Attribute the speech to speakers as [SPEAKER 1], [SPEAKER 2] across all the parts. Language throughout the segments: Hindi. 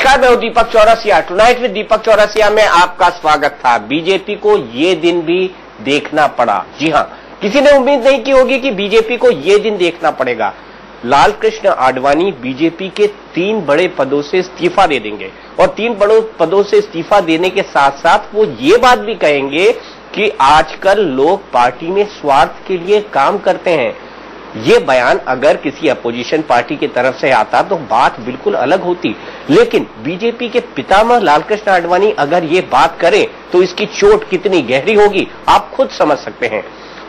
[SPEAKER 1] नमस्कार, मैं हूं दीपक चौरसिया। टुनाइट विद दीपक चौरसिया में आपका स्वागत था। बीजेपी को ये दिन भी देखना पड़ा। जी हां, किसी ने उम्मीद नहीं की होगी कि बीजेपी को ये दिन देखना पड़ेगा। लालकृष्ण आडवाणी बीजेपी के 3 बड़े पदों से इस्तीफा दे देंगे और 3 बड़े पदों से इस्तीफा देने के साथ साथ वो ये बात भी कहेंगे कि आजकल लोग पार्टी में स्वार्थ के लिए काम करते हैं। ये बयान अगर किसी अपोजिशन पार्टी की तरफ से आता तो बात बिल्कुल अलग होती, लेकिन बीजेपी के पितामह लालकृष्ण आडवाणी अगर ये बात करें तो इसकी चोट कितनी गहरी होगी आप खुद समझ सकते हैं।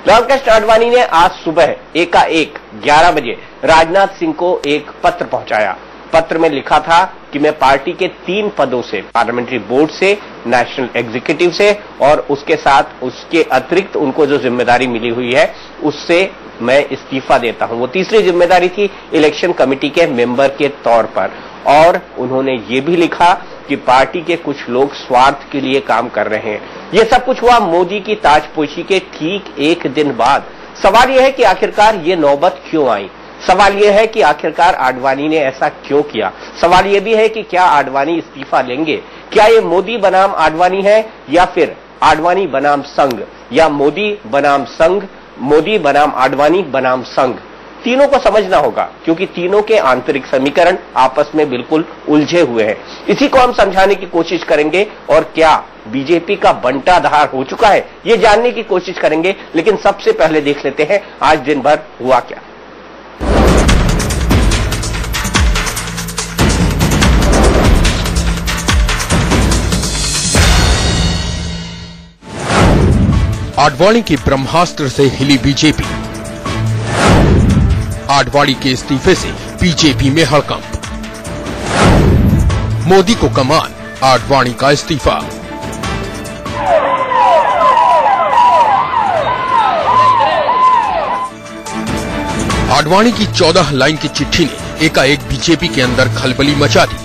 [SPEAKER 1] लालकृष्ण आडवाणी ने आज सुबह एकाएक 11 बजे राजनाथ सिंह को एक पत्र पहुंचाया। पत्र में लिखा था कि मैं पार्टी के 3 पदों से, पार्लियामेंट्री बोर्ड से, नेशनल एग्जीक्यूटिव से और उसके साथ उसके अतिरिक्त उनको जो जिम्मेदारी मिली हुई है उससे मैं इस्तीफा देता हूं। वो तीसरी जिम्मेदारी थी इलेक्शन कमेटी के मेंबर के तौर पर। और उन्होंने ये भी लिखा कि पार्टी के कुछ लोग स्वार्थ के लिए काम कर रहे हैं। ये सब कुछ हुआ मोदी की ताजपोशी के ठीक एक दिन बाद। सवाल यह है कि आखिरकार ये नौबत क्यों आई। सवाल यह है कि आखिरकार आडवाणी ने ऐसा क्यों किया। सवाल यह भी है कि क्या आडवाणी इस्तीफा लेंगे। क्या ये मोदी बनाम आडवाणी है या फिर आडवाणी बनाम संघ या मोदी बनाम संघ, मोदी बनाम आडवाणी बनाम संघ। तीनों को समझना होगा क्योंकि तीनों के आंतरिक समीकरण आपस में बिल्कुल उलझे हुए हैं। इसी को हम समझाने की कोशिश करेंगे और क्या बीजेपी का बंटाधार हो चुका है ये जानने की कोशिश करेंगे। लेकिन सबसे पहले देख लेते हैं आज दिन भर हुआ क्या।
[SPEAKER 2] आडवाणी के ब्रह्मास्त्र से हिली बीजेपी। आडवाणी के इस्तीफे से बीजेपी में हड़कंप। मोदी को कमान, आडवाणी का इस्तीफा। आडवाणी की 14 लाइन की चिट्ठी ने एकाएक बीजेपी के अंदर खलबली मचा दी।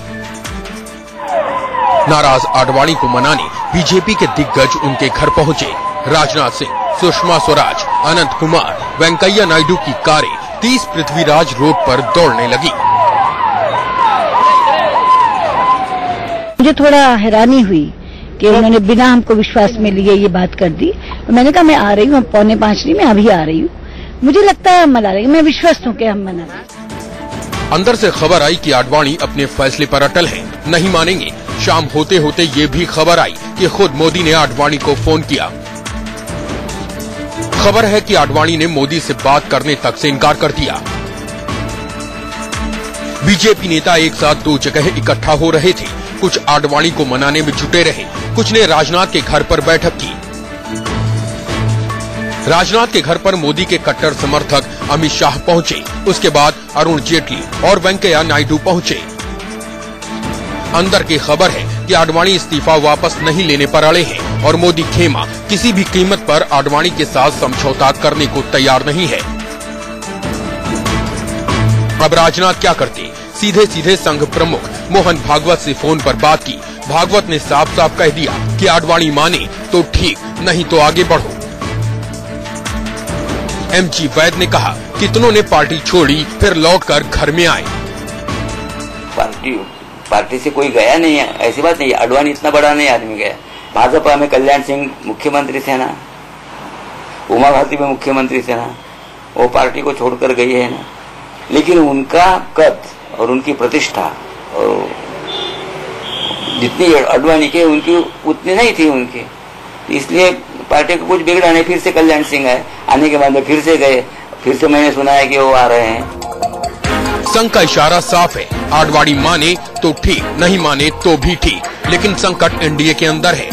[SPEAKER 2] नाराज आडवाणी को मनाने बीजेपी के दिग्गज उनके घर पहुंचे। राजनाथ सिंह, सुषमा स्वराज, अनंत कुमार, वेंकैया नायडू की कारें 30 पृथ्वीराज रोड पर दौड़ने लगी।
[SPEAKER 3] मुझे थोड़ा हैरानी हुई कि उन्होंने बिना हमको विश्वास में लिए ये बात कर दी। मैंने कहा मैं आ रही हूँ, 4:45 नहीं, मैं अभी आ रही हूँ। मुझे लगता है हम मना रही, मैं विश्वस्त हूँ कि हम मना रहे।
[SPEAKER 2] अंदर से खबर आई कि आडवाणी अपने फैसले पर अटल हैं, नहीं मानेंगे। शाम होते होते ये भी खबर आई कि खुद मोदी ने आडवाणी को फोन किया। खबर है कि आडवाणी ने मोदी से बात करने तक से इनकार कर दिया। बीजेपी नेता एक साथ 2 जगह इकट्ठा हो रहे थे। कुछ आडवाणी को मनाने में जुटे रहे, कुछ ने राजनाथ के घर पर बैठक की। राजनाथ के घर पर मोदी के कट्टर समर्थक अमित शाह पहुंचे। उसके बाद अरुण जेटली और वेंकैया नायडू पहुंचे। अंदर की खबर है कि आडवाणी इस्तीफा वापस नहीं लेने पर अड़े हैं और मोदी खेमा किसी भी कीमत पर आडवाणी के साथ समझौता करने को तैयार नहीं है। अब राजनाथ क्या करते? सीधे सीधे संघ प्रमुख मोहन भागवत से फोन पर बात की। भागवत ने साफ साफ कह दिया कि आडवाणी माने तो ठीक, नहीं तो आगे बढ़ो। एमजी वैद ने कहा कितनों ने पार्टी छोड़ी फिर लौटकर घर में आए।
[SPEAKER 4] पार्टी से कोई गया नहीं है, ऐसी बात नहीं। आडवाणी इतना बड़ा नहीं आदमी गया। भाजपा में कल्याण सिंह मुख्यमंत्री थे ना, उमा भारती में मुख्यमंत्री थे ना, वो पार्टी को छोड़कर गई है ना। लेकिन उनका कद और उनकी प्रतिष्ठा और जितनी आडवाणी के उनकी उतनी नहीं थी उनकी, इसलिए पार्टी को कुछ बिगड़ा नहीं। फिर से कल्याण सिंह आए, आने के बाद में फिर से गए। फिर से मैंने सुना है कि वो आ रहे हैं।
[SPEAKER 2] संघ का इशारा साफ है, आडवाणी माने तो ठीक, नहीं माने तो भी ठीक। लेकिन संकट एनडीए के अंदर है।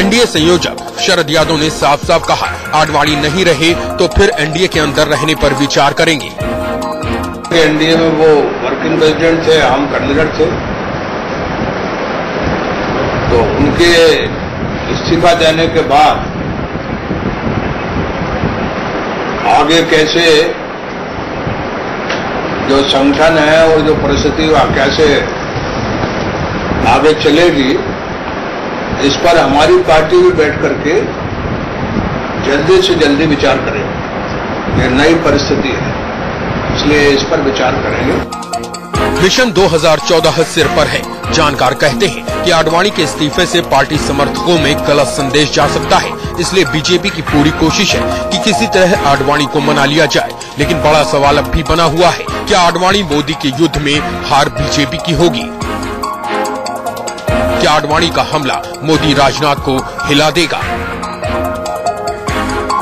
[SPEAKER 2] एनडीए संयोजक शरद यादव ने साफ साफ कहा आडवाणी नहीं रहे तो फिर एनडीए के अंदर रहने पर विचार करेंगे।
[SPEAKER 5] एनडीए में वो वर्किंग प्रेसिडेंट थे, आम कैंडिडेट थे, तो उनके इस्तीफा देने के बाद आगे कैसे जो संगठन है और जो परिस्थिति कैसे आगे चलेगी, इस पर हमारी पार्टी भी बैठ करके जल्दी से जल्दी विचार करेगी। ये नई परिस्थिति है, इसलिए इस पर विचार करेंगे।
[SPEAKER 2] मिशन 2014 सिर पर है। जानकार कहते हैं कि आडवाणी के इस्तीफे से पार्टी समर्थकों में गलत संदेश जा सकता है, इसलिए बीजेपी की पूरी कोशिश है कि किसी तरह आडवाणी को मना लिया जाए। लेकिन बड़ा सवाल अब भी बना हुआ है, क्या आडवाणी मोदी के युद्ध में हार बीजेपी की होगी? क्या आडवाणी का हमला मोदी राजनाथ को हिला देगा?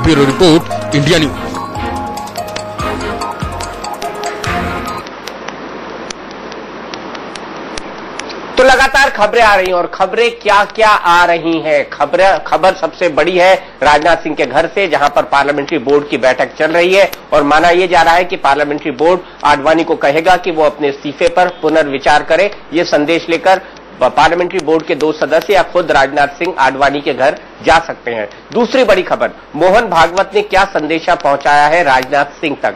[SPEAKER 2] Bureau report, India news.
[SPEAKER 1] तो लगातार खबरें आ रही हैं और खबरें क्या क्या आ रही हैं। खबर सबसे बड़ी है राजनाथ सिंह के घर से, जहां पर पार्लियामेंट्री बोर्ड की बैठक चल रही है और माना यह जा रहा है कि पार्लियामेंट्री बोर्ड आडवाणी को कहेगा कि वो अपने इस्तीफे पर पुनर्विचार करे। ये संदेश लेकर पार्लियामेंट्री बोर्ड के 2 सदस्य या खुद राजनाथ सिंह आडवाणी के घर जा सकते हैं। दूसरी बड़ी खबर, मोहन भागवत ने क्या संदेशा पहुंचाया है राजनाथ सिंह तक।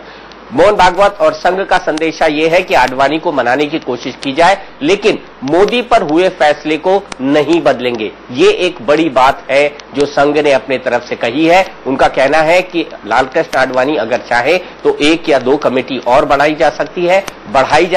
[SPEAKER 1] मोहन भागवत और संघ का संदेशा यह है कि आडवाणी को मनाने की कोशिश की जाए, लेकिन मोदी पर हुए फैसले को नहीं बदलेंगे। ये एक बड़ी बात है जो संघ ने अपने तरफ से कही है। उनका कहना है कि लालकृष्ण आडवाणी अगर चाहे तो 1 या 2 कमेटी और बढ़ाई जा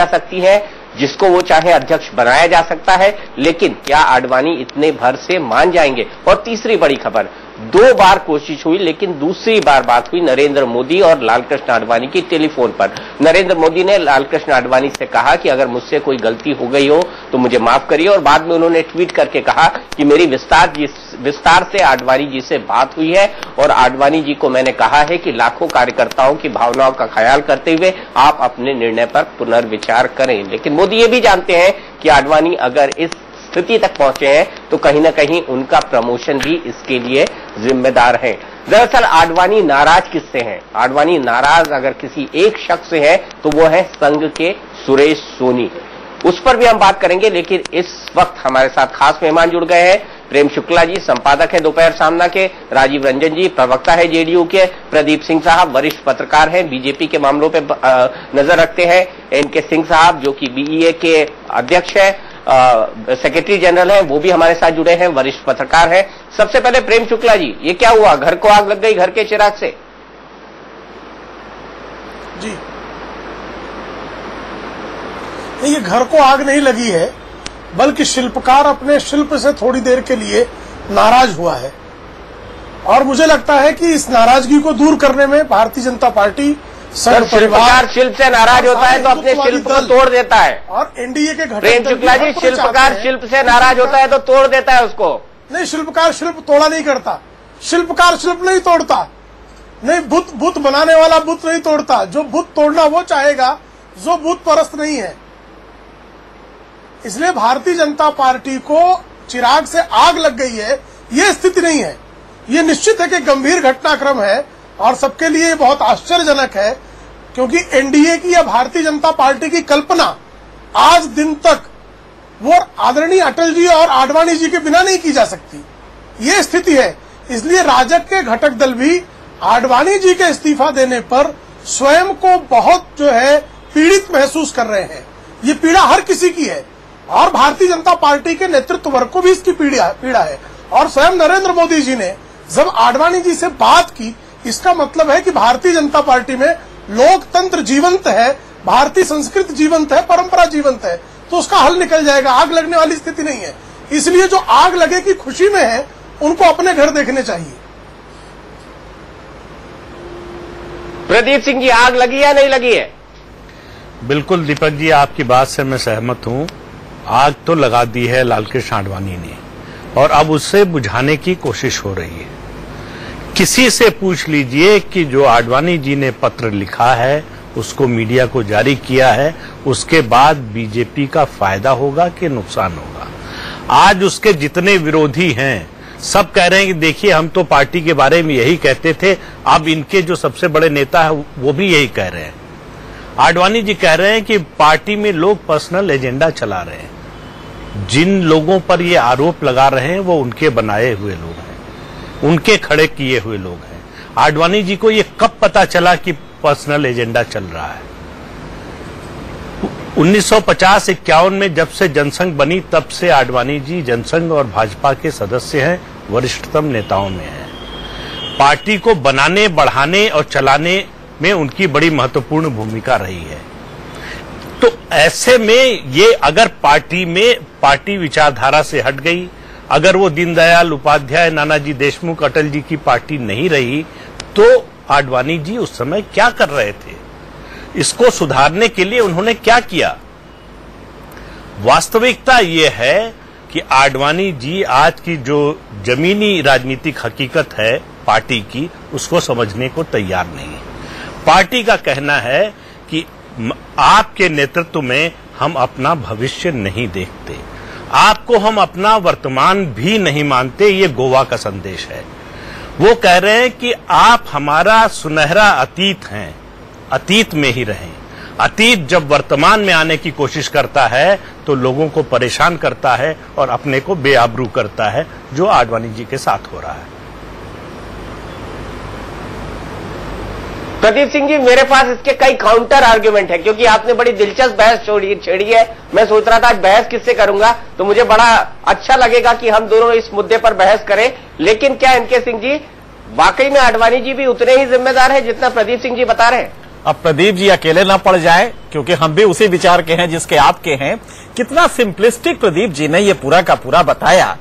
[SPEAKER 1] सकती है, जिसको वो चाहे अध्यक्ष बनाया जा सकता है, लेकिन क्या आडवाणी इतने भर से मान जाएंगे? और तीसरी बड़ी खबर, 2 बार कोशिश हुई लेकिन दूसरी बार बात हुई नरेंद्र मोदी और लालकृष्ण आडवाणी की टेलीफोन पर। नरेंद्र मोदी ने लालकृष्ण आडवाणी से कहा कि अगर मुझसे कोई गलती हो गई हो तो मुझे माफ करिए, और बाद में उन्होंने ट्वीट करके कहा कि मेरी विस्तार से आडवाणी जी से बात हुई है और आडवाणी जी को मैंने कहा है कि लाखों कार्यकर्ताओं की भावनाओं का ख्याल करते हुए आप अपने निर्णय पर पुनर्विचार करें। लेकिन मोदी ये भी जानते हैं कि आडवाणी अगर इस स्थिति तक पहुंचे हैं तो कहीं ना कहीं उनका प्रमोशन भी इसके लिए जिम्मेदार है। दरअसल आडवाणी नाराज किससे हैं? आडवाणी नाराज अगर किसी एक शख्स से है तो वो है संघ के सुरेश सोनी। उस पर भी हम बात करेंगे, लेकिन इस वक्त हमारे साथ खास मेहमान जुड़ गए हैं। प्रेम शुक्ला जी संपादक है दोपहर सामना के, राजीव रंजन जी प्रवक्ता है जेडीयू के, प्रदीप सिंह साहब वरिष्ठ पत्रकार हैं, बीजेपी के मामलों पे नजर रखते हैं, एनके सिंह साहब जो कि बीईए के अध्यक्ष है, सेक्रेटरी जनरल है, वो भी हमारे साथ जुड़े हैं, वरिष्ठ पत्रकार हैं। सबसे पहले प्रेम शुक्ला जी, ये क्या हुआ? घर को आग लग गई घर के चिराग से?
[SPEAKER 6] जी, ये घर को आग नहीं लगी है, बल्कि शिल्पकार अपने शिल्प से थोड़ी देर के लिए नाराज हुआ है और मुझे लगता है कि इस नाराजगी को दूर करने में भारतीय जनता पार्टी
[SPEAKER 1] शिल्पकार शिल्प से नाराज होता है तो अपने शिल्प को तोड़ देता है,
[SPEAKER 6] और एनडीए के घटक
[SPEAKER 1] प्रेम शुक्ला जी शिल्पकार शिल्प से नाराज होता है तो तोड़ देता है उसको।
[SPEAKER 6] नहीं, शिल्पकार शिल्प तोड़ा नहीं करता, शिल्पकार शिल्प नहीं तोड़ता, नहीं बुत बनाने वाला बुत नहीं तोड़ता। जो बुत तोड़ना वो चाहेगा जो बुत परस्त नहीं है। इसलिए भारतीय जनता पार्टी को चिराग से आग लग गई है, ये स्थिति नहीं है। ये निश्चित है कि गंभीर घटनाक्रम है और सबके लिए बहुत आश्चर्यजनक है, क्योंकि एनडीए की या भारतीय जनता पार्टी की कल्पना आज दिन तक वो आदरणीय अटल जी और आडवाणी जी के बिना नहीं की जा सकती। ये स्थिति है। इसलिए राजग के घटक दल भी आडवाणी जी के इस्तीफा देने पर स्वयं को बहुत पीड़ित महसूस कर रहे हैं। ये पीड़ा हर किसी की है और भारतीय जनता पार्टी के नेतृत्व वर्ग को भी इसकी पीड़ा है। और स्वयं नरेंद्र मोदी जी ने जब आडवाणी जी से बात की, इसका मतलब है कि भारतीय जनता पार्टी में लोकतंत्र जीवंत है, भारतीय संस्कृति जीवंत है, परंपरा जीवंत है, तो उसका हल निकल जाएगा। आग लगने वाली स्थिति नहीं है। इसलिए जो आग लगे की खुशी में है उनको अपने घर देखने चाहिए।
[SPEAKER 1] प्रदीप सिंह जी, आग लगी या नहीं लगी है?
[SPEAKER 7] बिल्कुल दीपक जी, आपकी बात से मैं सहमत हूं। आग तो लगा दी है लालकृष्ण आडवाणी ने और अब उससे बुझाने की कोशिश हो रही है। किसी से पूछ लीजिए कि जो आडवाणी जी ने पत्र लिखा है, उसको मीडिया को जारी किया है, उसके बाद बीजेपी का फायदा होगा कि नुकसान होगा। आज उसके जितने विरोधी हैं सब कह रहे हैं कि देखिए हम तो पार्टी के बारे में यही कहते थे, अब इनके जो सबसे बड़े नेता है वो भी यही कह रहे हैं। आडवाणी जी कह रहे हैं कि पार्टी में लोग पर्सनल एजेंडा चला रहे हैं। जिन लोगों पर ये आरोप लगा रहे हैं वो उनके बनाए हुए लोग हैं, उनके खड़े किए हुए लोग हैं। आडवाणी जी को ये कब पता चला कि पर्सनल एजेंडा चल रहा है? 1950-51 में जब से जनसंघ बनी तब से आडवाणी जी जनसंघ और भाजपा के सदस्य हैं, वरिष्ठतम नेताओं में हैं। पार्टी को बनाने, बढ़ाने और चलाने में उनकी बड़ी महत्वपूर्ण भूमिका रही है। तो ऐसे में ये अगर पार्टी विचारधारा से हट गई, अगर वो दीनदयाल उपाध्याय, नानाजी देशमुख, अटल जी की पार्टी नहीं रही, तो आडवाणी जी उस समय क्या कर रहे थे? इसको सुधारने के लिए उन्होंने क्या किया? वास्तविकता ये है कि आडवाणी जी आज की जो जमीनी राजनीतिक हकीकत है पार्टी की, उसको समझने को तैयार नहीं है। पार्टी का कहना है कि आपके नेतृत्व में हम अपना भविष्य नहीं देखते, आपको हम अपना वर्तमान भी नहीं मानते। ये गोवा का संदेश है। वो कह रहे हैं कि आप हमारा सुनहरा अतीत हैं, अतीत में ही रहें। अतीत जब वर्तमान में आने की कोशिश करता है तो लोगों को परेशान करता है और अपने को बेआबरू करता है, जो आडवाणी जी के साथ हो रहा है।
[SPEAKER 1] प्रदीप सिंह जी, मेरे पास इसके कई काउंटर आर्ग्यूमेंट है, क्योंकि आपने बड़ी दिलचस्प बहस छेड़ी है। मैं सोच रहा था आज बहस किससे करूंगा, तो मुझे बड़ा अच्छा लगेगा कि हम दोनों इस मुद्दे पर बहस करें। लेकिन क्या इनके सिंह जी, वाकई में आडवाणी जी भी उतने ही जिम्मेदार है जितना प्रदीप सिंह जी बता रहे हैं?
[SPEAKER 8] अब प्रदीप जी अकेले ना पड़ जाए, क्योंकि हम भी उसी विचार के हैं जिसके आपके हैं। कितना सिंपलिस्टिक प्रदीप जी ने ये पूरा का पूरा बताया।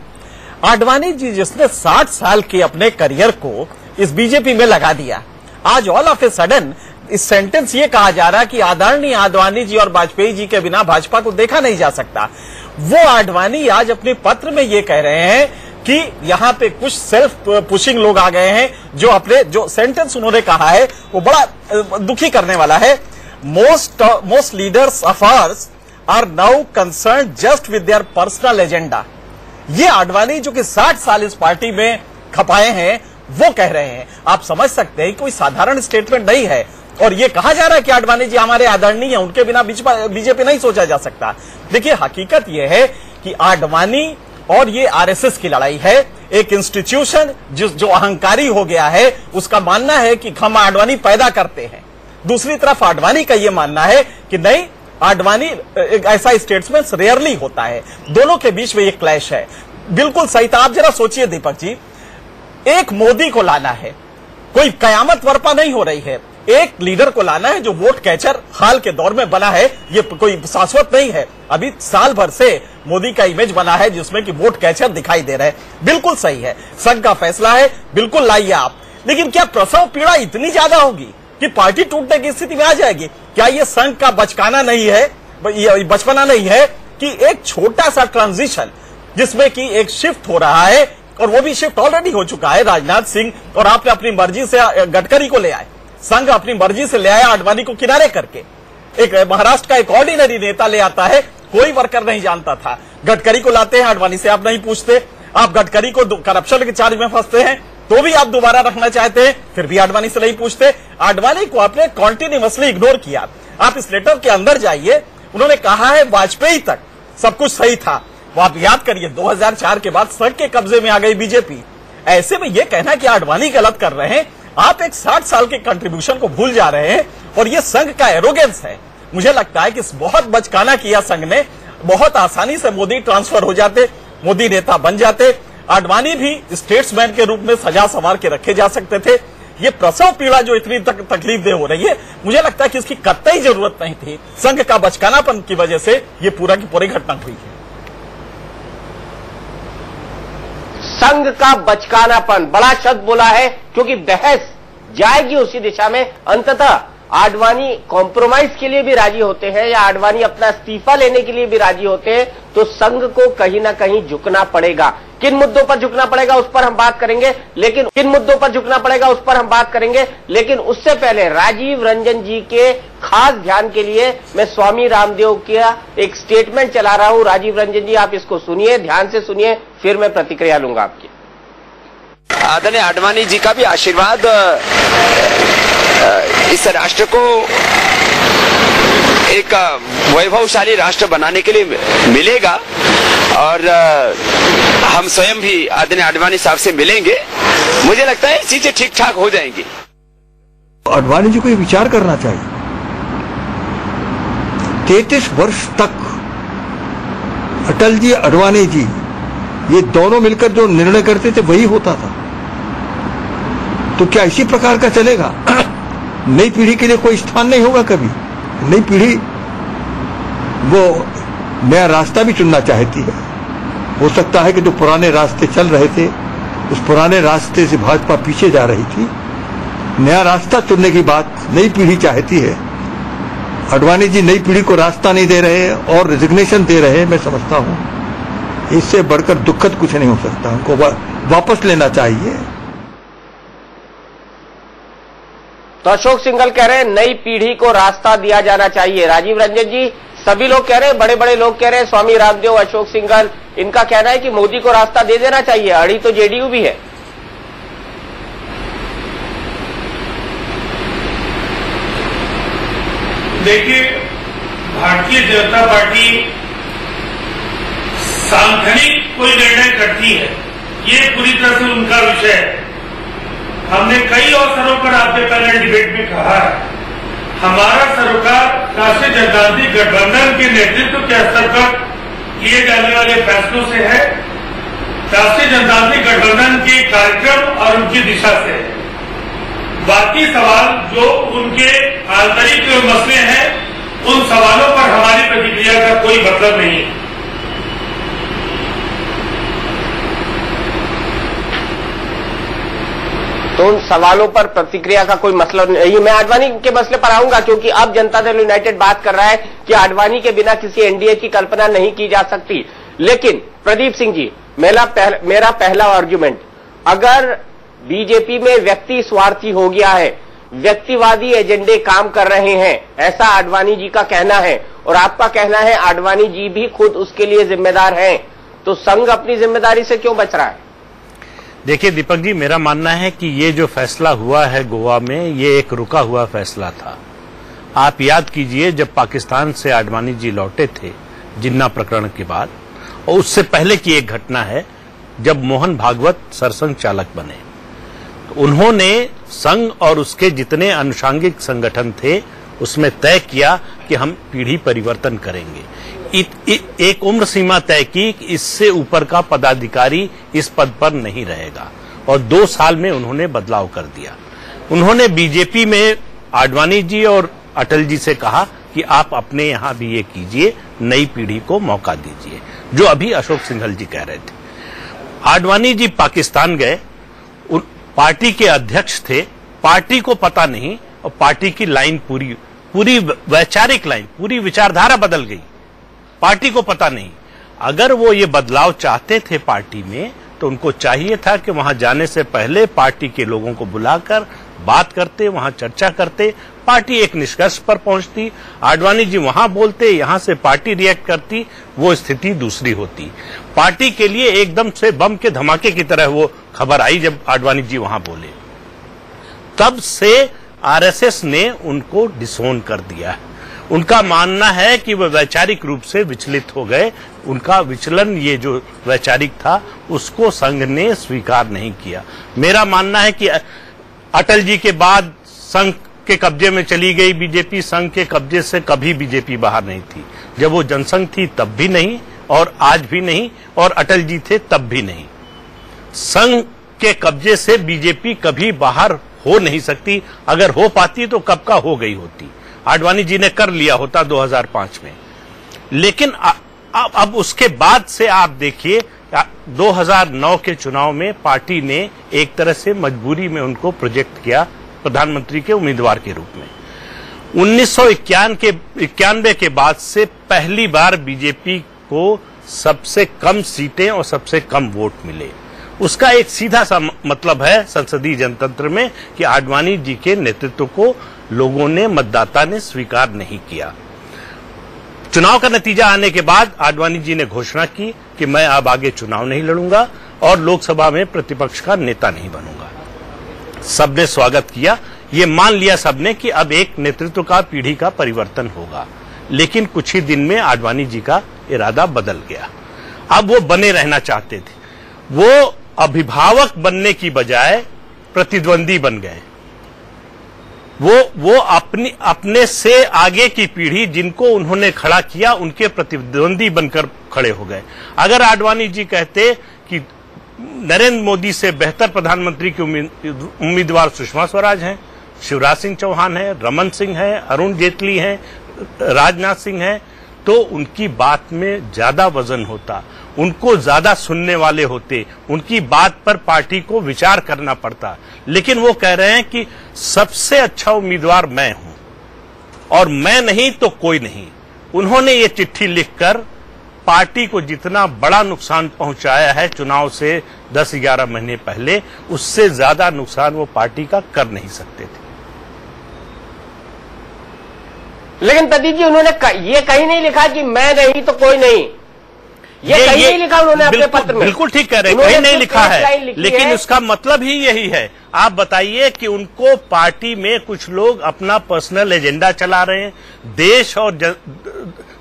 [SPEAKER 8] आडवाणी जी जिसने 60 साल के अपने करियर को इस बीजेपी में लगा दिया, आज ऑल ऑफ ए सडन इस सेंटेंस ये कहा जा रहा कि आदरणीय आडवाणी जी और वाजपेयी जी के बिना भाजपा को देखा नहीं जा सकता। वो आडवाणी आज अपने पत्र में ये कह रहे हैं कि यहाँ पे कुछ सेल्फ पुशिंग लोग आ गए हैं, जो सेंटेंस उन्होंने कहा है वो बड़ा दुखी करने वाला है। Most leaders of ours are now concern just with their personal agenda. ये आडवाणी जो कि 60 साल इस पार्टी में खपाए हैं, वो कह रहे हैं। आप समझ सकते हैं कोई साधारण स्टेटमेंट नहीं है। और ये कहा जा रहा है कि आडवाणी जी हमारे आदरणीय है, उनके बिना बीजेपी नहीं सोचा जा सकता। देखिए, हकीकत यह है कि आडवाणी और ये आरएसएस की लड़ाई है। एक इंस्टीट्यूशन जो अहंकारी हो गया है, उसका मानना है कि हम आडवाणी पैदा करते हैं। दूसरी तरफ आडवाणी का ये मानना है कि नहीं, आडवाणी एक ऐसा स्टेट्समैन रेयरली होता है। दोनों के बीच में ये क्लैश है। बिल्कुल सही था। आप जरा सोचिए दीपक जी, एक मोदी को लाना है, कोई कयामत बर्पा नहीं हो रही है। एक लीडर को लाना है जो वोट कैचर हाल के दौर में बना है। ये कोई शाश्वत नहीं है। अभी साल भर से मोदी का इमेज बना है जिसमें कि वोट कैचर दिखाई दे रहे हैं। बिल्कुल सही है, संघ का फैसला है, बिल्कुल लाइए आप। लेकिन क्या प्रसव पीड़ा इतनी ज्यादा होगी कि पार्टी टूटने की स्थिति में आ जाएगी? क्या ये संघ का बचकाना नहीं है, बचपना नहीं है कि एक छोटा सा ट्रांजिशन जिसमें कि एक शिफ्ट हो रहा है, और वो भी शिफ्ट ऑलरेडी हो चुका है। राजनाथ सिंह और आपने अपनी मर्जी से गडकरी को ले आए, संघ अपनी मर्जी से ले आया आडवाणी को किनारे करके। एक महाराष्ट्र का एक ऑर्डिनरी नेता ले आता है, कोई वर्कर नहीं जानता था। गडकरी को लाते हैं, आडवाणी से आप नहीं पूछते। आप गडकरी को करप्शन के चार्ज में फंसते हैं तो भी आप दोबारा रखना चाहते हैं, फिर भी आडवाणी से नहीं पूछते। आडवाणी को आपने कॉन्टिन्यूअसली इग्नोर किया। आप इस लेटर के अंदर जाइए, उन्होंने कहा है वाजपेयी तक सब कुछ सही था। वो आप याद करिए, 2004 के बाद संघ के कब्जे में आ गई बीजेपी। ऐसे में यह कहना कि आडवाणी गलत कर रहे हैं, आप एक 60 साल के कंट्रीब्यूशन को भूल जा रहे हैं। और ये संघ का एरोगेंस है। मुझे लगता है कि बहुत बचकाना किया संघ ने। बहुत आसानी से मोदी ट्रांसफर हो जाते, मोदी नेता बन जाते। आडवाणी भी स्टेट्समैन के रूप में सजा संवार के रखे जा सकते थे। ये प्रसव पीड़ा जो इतनी तकलीफदेह हो रही है, मुझे लगता है कि इसकी कतई जरूरत नहीं थी। संघ का बचकानापन की वजह से ये पूरा की पूरी घटना हुई है।
[SPEAKER 1] संघ का बचकानापन बड़ा शब्द बोला है, क्योंकि बहस जाएगी उसी दिशा में। अंततः आडवाणी कॉम्प्रोमाइज के लिए भी राजी होते हैं या आडवाणी अपना इस्तीफा लेने के लिए भी राजी होते हैं, तो संघ को कहीं ना कहीं झुकना पड़ेगा। किन मुद्दों पर झुकना पड़ेगा उस पर हम बात करेंगे, लेकिन उससे पहले राजीव रंजन जी के खास ध्यान के लिए मैं स्वामी रामदेव का एक स्टेटमेंट चला रहा हूं। राजीव रंजन जी, आप इसको सुनिए, ध्यान से सुनिए, फिर मैं प्रतिक्रिया लूंगा आपकी।
[SPEAKER 9] आदरणीय आडवाणी जी का भी आशीर्वाद इस राष्ट्र को एक वैभवशाली राष्ट्र बनाने के लिए मिलेगा, और हम स्वयं भी आदरणीय आडवाणी साहब से मिलेंगे। मुझे लगता है चीजें ठीक ठाक हो जाएंगी।
[SPEAKER 10] आडवाणी जी को ये विचार करना चाहिए। 33 वर्ष तक अटल जी, आडवाणी जी, ये दोनों मिलकर जो निर्णय करते थे वही होता था। तो क्या इसी प्रकार का चलेगा? नई पीढ़ी के लिए कोई स्थान नहीं होगा कभी। नई पीढ़ी वो नया रास्ता भी चुनना चाहती है। हो सकता है कि जो पुराने रास्ते चल रहे थे उस पुराने रास्ते से भाजपा पीछे जा रही थी। नया रास्ता चुनने की बात नई पीढ़ी चाहती है। आडवाणी जी नई पीढ़ी को रास्ता नहीं दे रहे और रिजिग्नेशन दे रहे, मैं समझता हूं इससे बढ़कर दुखद कुछ नहीं हो सकता। उनको वापस लेना चाहिए।
[SPEAKER 1] तो अशोक सिंघल कह रहे हैं नई पीढ़ी को रास्ता दिया जाना चाहिए। राजीव रंजन जी, सभी लोग कह रहे हैं, बड़े बड़े लोग कह रहे हैं, स्वामी रामदेव, अशोक सिंघल, इनका कहना है कि मोदी को रास्ता दे देना चाहिए। अड़ी तो जेडीयू भी है।
[SPEAKER 11] देखिए, भारतीय जनता पार्टी सांगठनिक कोई निर्णय करती है, ये पूरी तरह से उनका विषय है। हमने कई अवसरों पर आपके पहले डिबेट में कहा है, हमारा सरोकार राष्ट्रीय जनतांत्रिक गठबंधन के नेतृत्व के स्तर पर किए जाने वाले फैसलों से है, राष्ट्रीय जनतांत्रिक गठबंधन के कार्यक्रम और उनकी दिशा से है। बाकी सवाल जो उनके आंतरिक मसले हैं, उन सवालों पर हमारी प्रतिक्रिया का कोई मतलब नहीं है।
[SPEAKER 1] तो उन सवालों पर प्रतिक्रिया का कोई मतलब नहीं। मैं आडवाणी के मसले पर आऊंगा, क्योंकि अब जनता दल यूनाइटेड बात कर रहा है कि आडवाणी के बिना किसी एनडीए की कल्पना नहीं की जा सकती। लेकिन प्रदीप सिंह जी, मेरा पहला आर्गुमेंट, अगर बीजेपी में व्यक्ति स्वार्थी हो गया है, व्यक्तिवादी एजेंडे काम कर रहे हैं, ऐसा आडवाणी जी का कहना है, और आपका कहना है आडवाणी जी भी खुद उसके लिए जिम्मेदार हैं, तो संघ अपनी जिम्मेदारी से क्यों बच रहा है?
[SPEAKER 7] देखिए दीपक जी, मेरा मानना है कि ये जो फैसला हुआ है गोवा में, ये एक रुका हुआ फैसला था। आप याद कीजिए, जब पाकिस्तान से आडवाणी जी लौटे थे जिन्ना प्रकरण के बाद, और उससे पहले की एक घटना है जब मोहन भागवत सरसंघ चालक बने, तो उन्होंने संघ और उसके जितने अनुषांगिक संगठन थे उसमें तय किया कि हम पीढ़ी परिवर्तन करेंगे। एक उम्र सीमा तय की कि इससे ऊपर का पदाधिकारी इस पद पर नहीं रहेगा, और 2 साल में उन्होंने बदलाव कर दिया। उन्होंने बीजेपी में आडवाणी जी और अटल जी से कहा कि आप अपने यहां भी ये कीजिए, नई पीढ़ी को मौका दीजिए, जो अभी अशोक सिंघल जी कह रहे थे। आडवाणी जी पाकिस्तान गए, पार्टी के अध्यक्ष थे, पार्टी को पता नहीं, और पार्टी की लाइन पूरी वैचारिक लाइन, पूरी विचारधारा बदल गई, पार्टी को पता नहीं। अगर वो ये बदलाव चाहते थे पार्टी में, तो उनको चाहिए था कि वहां जाने से पहले पार्टी के लोगों को बुलाकर बात करते, वहां चर्चा करते, पार्टी एक निष्कर्ष पर पहुंचती, आडवाणी जी वहां बोलते, यहां से पार्टी रिएक्ट करती, वो स्थिति दूसरी होती। पार्टी के लिए एकदम से बम के धमाके की तरह वो खबर आई जब आडवाणी जी वहां बोले। तब से आरएसएस ने उनको डिसोन कर दिया। उनका मानना है कि वह वैचारिक रूप से विचलित हो गए। उनका विचलन, ये जो वैचारिक था, उसको संघ ने स्वीकार नहीं किया। मेरा मानना है कि अटल जी के बाद संघ के कब्जे में चली गई बीजेपी, संघ के कब्जे से कभी बीजेपी बाहर नहीं थी। जब वो जनसंघ थी तब भी नहीं, और आज भी नहीं, और अटल जी थे तब भी नहीं। संघ के कब्जे से बीजेपी कभी बाहर हो नहीं सकती। अगर हो पाती तो कब का हो गई होती। आडवाणी जी ने कर लिया होता 2005 में। लेकिन अब उसके बाद से आप देखिए, 2009 के चुनाव में पार्टी ने एक तरह से मजबूरी में उनको प्रोजेक्ट किया प्रधानमंत्री के उम्मीदवार के रूप में। 1991 के बाद से पहली बार बीजेपी को सबसे कम सीटें और सबसे कम वोट मिले। उसका एक सीधा सा मतलब है संसदीय जनतंत्र में कि आडवाणी जी के नेतृत्व को लोगों ने, मतदाता ने स्वीकार नहीं किया। चुनाव का नतीजा आने के बाद आडवाणी जी ने घोषणा की कि मैं अब आगे चुनाव नहीं लड़ूंगा और लोकसभा में प्रतिपक्ष का नेता नहीं बनूंगा। सबने स्वागत किया, ये मान लिया सबने कि अब एक नेतृत्व का, पीढ़ी का परिवर्तन होगा। लेकिन कुछ ही दिन में आडवाणी जी का इरादा बदल गया। अब वो बने रहना चाहते थे। वो अभिभावक बनने की बजाय प्रतिद्वंदी बन गए। वो अपने से आगे की पीढ़ी जिनको उन्होंने खड़ा किया, उनके प्रतिद्वंदी बनकर खड़े हो गए। अगर आडवाणी जी कहते कि नरेंद्र मोदी से बेहतर प्रधानमंत्री के उम्मीदवार सुषमा स्वराज हैं, शिवराज सिंह चौहान हैं, रमन सिंह हैं, अरुण जेटली हैं, राजनाथ सिंह हैं, तो उनकी बात में ज्यादा वजन होता, उनको ज्यादा सुनने वाले होते, उनकी बात पर पार्टी को विचार करना पड़ता। लेकिन वो कह रहे हैं कि सबसे अच्छा उम्मीदवार मैं हूं और मैं नहीं तो कोई नहीं। उन्होंने ये चिट्ठी लिखकर पार्टी को जितना बड़ा नुकसान पहुंचाया है चुनाव से 10-11 महीने पहले, उससे ज्यादा नुकसान वो पार्टी का कर नहीं सकते थे।
[SPEAKER 1] लेकिन प्रदीप जी, उन्होंने ये कहीं नहीं लिखा कि मैं नहीं तो कोई नहीं, ये कहीं नहीं लिखा उन्होंने अपने पत्र में।
[SPEAKER 7] बिल्कुल ठीक कह रहे हैं, कहीं नहीं लिखा है, लेकिन उसका मतलब ही यही है। आप बताइए कि उनको पार्टी में कुछ लोग अपना पर्सनल एजेंडा चला रहे हैं, देश और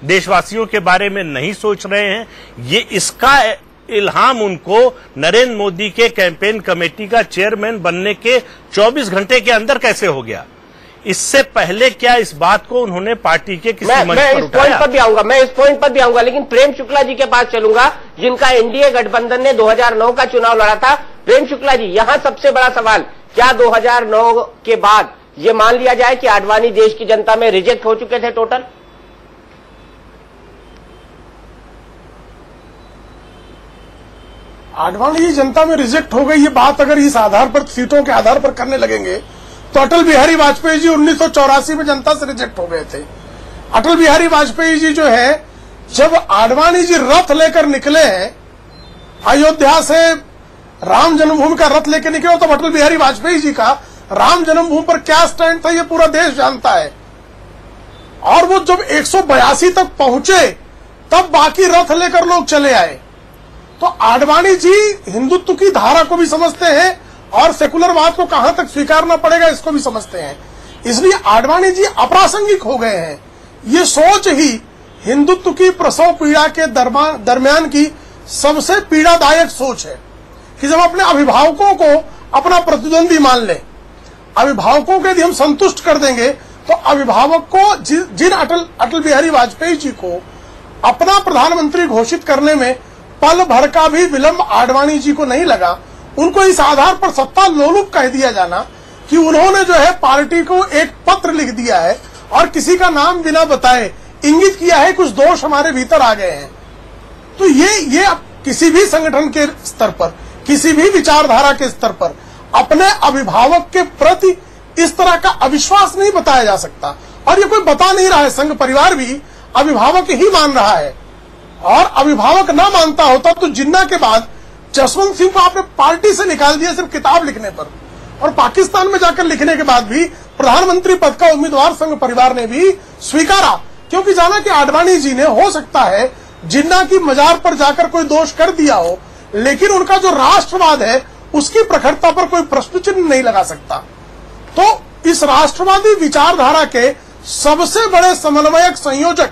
[SPEAKER 7] देशवासियों के बारे में नहीं सोच रहे हैं। ये इसका इल्हाम उनको नरेंद्र मोदी के कैंपेन कमेटी का चेयरमैन बनने के 24 घंटे के अंदर कैसे हो गया? इससे पहले क्या इस बात को उन्होंने पार्टी के किसी मंच पर
[SPEAKER 1] इस पॉइंट पर भी आऊंगा, मैं इस पॉइंट पर भी आऊंगा, लेकिन प्रेम शुक्ला जी के पास चलूंगा, जिनका एनडीए गठबंधन ने 2009 का चुनाव लड़ा था। प्रेम शुक्ला जी, यहां सबसे बड़ा सवाल, क्या 2009 के बाद ये मान लिया जाए कि आडवाणी देश की जनता में रिजेक्ट हो चुके थे टोटल?
[SPEAKER 6] आडवाणी जी जनता में रिजेक्ट हो गई, ये बात अगर इस आधार पर, सीटों के आधार पर करने लगेंगे तो अटल बिहारी वाजपेयी जी 1984 में जनता से रिजेक्ट हो गए थे। अटल बिहारी वाजपेयी जी जो है, जब आडवाणी जी रथ लेकर निकले हैं अयोध्या से, राम जन्मभूमि का रथ लेकर निकले, तब अटल बिहारी वाजपेयी जी का राम जन्मभूमि पर क्या स्टैंड था ये पूरा देश जानता है। और वो जब 182 तक पहुंचे तब बाकी रथ लेकर लोग चले आए। तो आडवाणी जी हिंदुत्व की धारा को भी समझते हैं और सेकुलरवाद को कहां तक स्वीकारना पड़ेगा इसको भी समझते हैं। इसलिए आडवाणी जी अप्रासंगिक हो गए हैं। ये सोच ही हिंदुत्व की प्रसव पीड़ा के दरमियान की सबसे पीड़ादायक सोच है कि जब अपने अभिभावकों को अपना प्रतिद्वंदी मान ले, अभिभावकों को यदि हम संतुष्ट कर देंगे तो अभिभावक को जिन अटल बिहारी वाजपेयी जी को अपना प्रधानमंत्री घोषित करने में पल भर का भी विलंब आडवाणी जी को नहीं लगा, उनको इस आधार पर सत्ता लोलुप कह दिया जाना कि उन्होंने जो है पार्टी को एक पत्र लिख दिया है और किसी का नाम बिना बताए इंगित किया है कुछ दोष हमारे भीतर आ गए हैं। तो ये किसी भी संगठन के स्तर पर, किसी भी विचारधारा के स्तर पर अपने अभिभावक के प्रति इस तरह का अविश्वास नहीं बताया जा सकता। और ये कोई बता नहीं रहा है, संघ परिवार भी अभिभावक ही मान रहा है। और अभिभावक ना मानता होता तो जिन्ना के बाद जसवंत सिंह को आपने पार्टी से निकाल दिया सिर्फ किताब लिखने पर, और पाकिस्तान में जाकर लिखने के बाद भी प्रधानमंत्री पद का उम्मीदवार संघ परिवार ने भी स्वीकारा, क्योंकि जाना कि आडवाणी जी ने, हो सकता है जिन्ना की मजार पर जाकर कोई दोष कर दिया हो, लेकिन उनका जो राष्ट्रवाद है उसकी प्रखरता पर कोई प्रश्न चिन्ह नहीं लगा सकता। तो इस राष्ट्रवादी विचारधारा के सबसे बड़े समन्वयक, संयोजक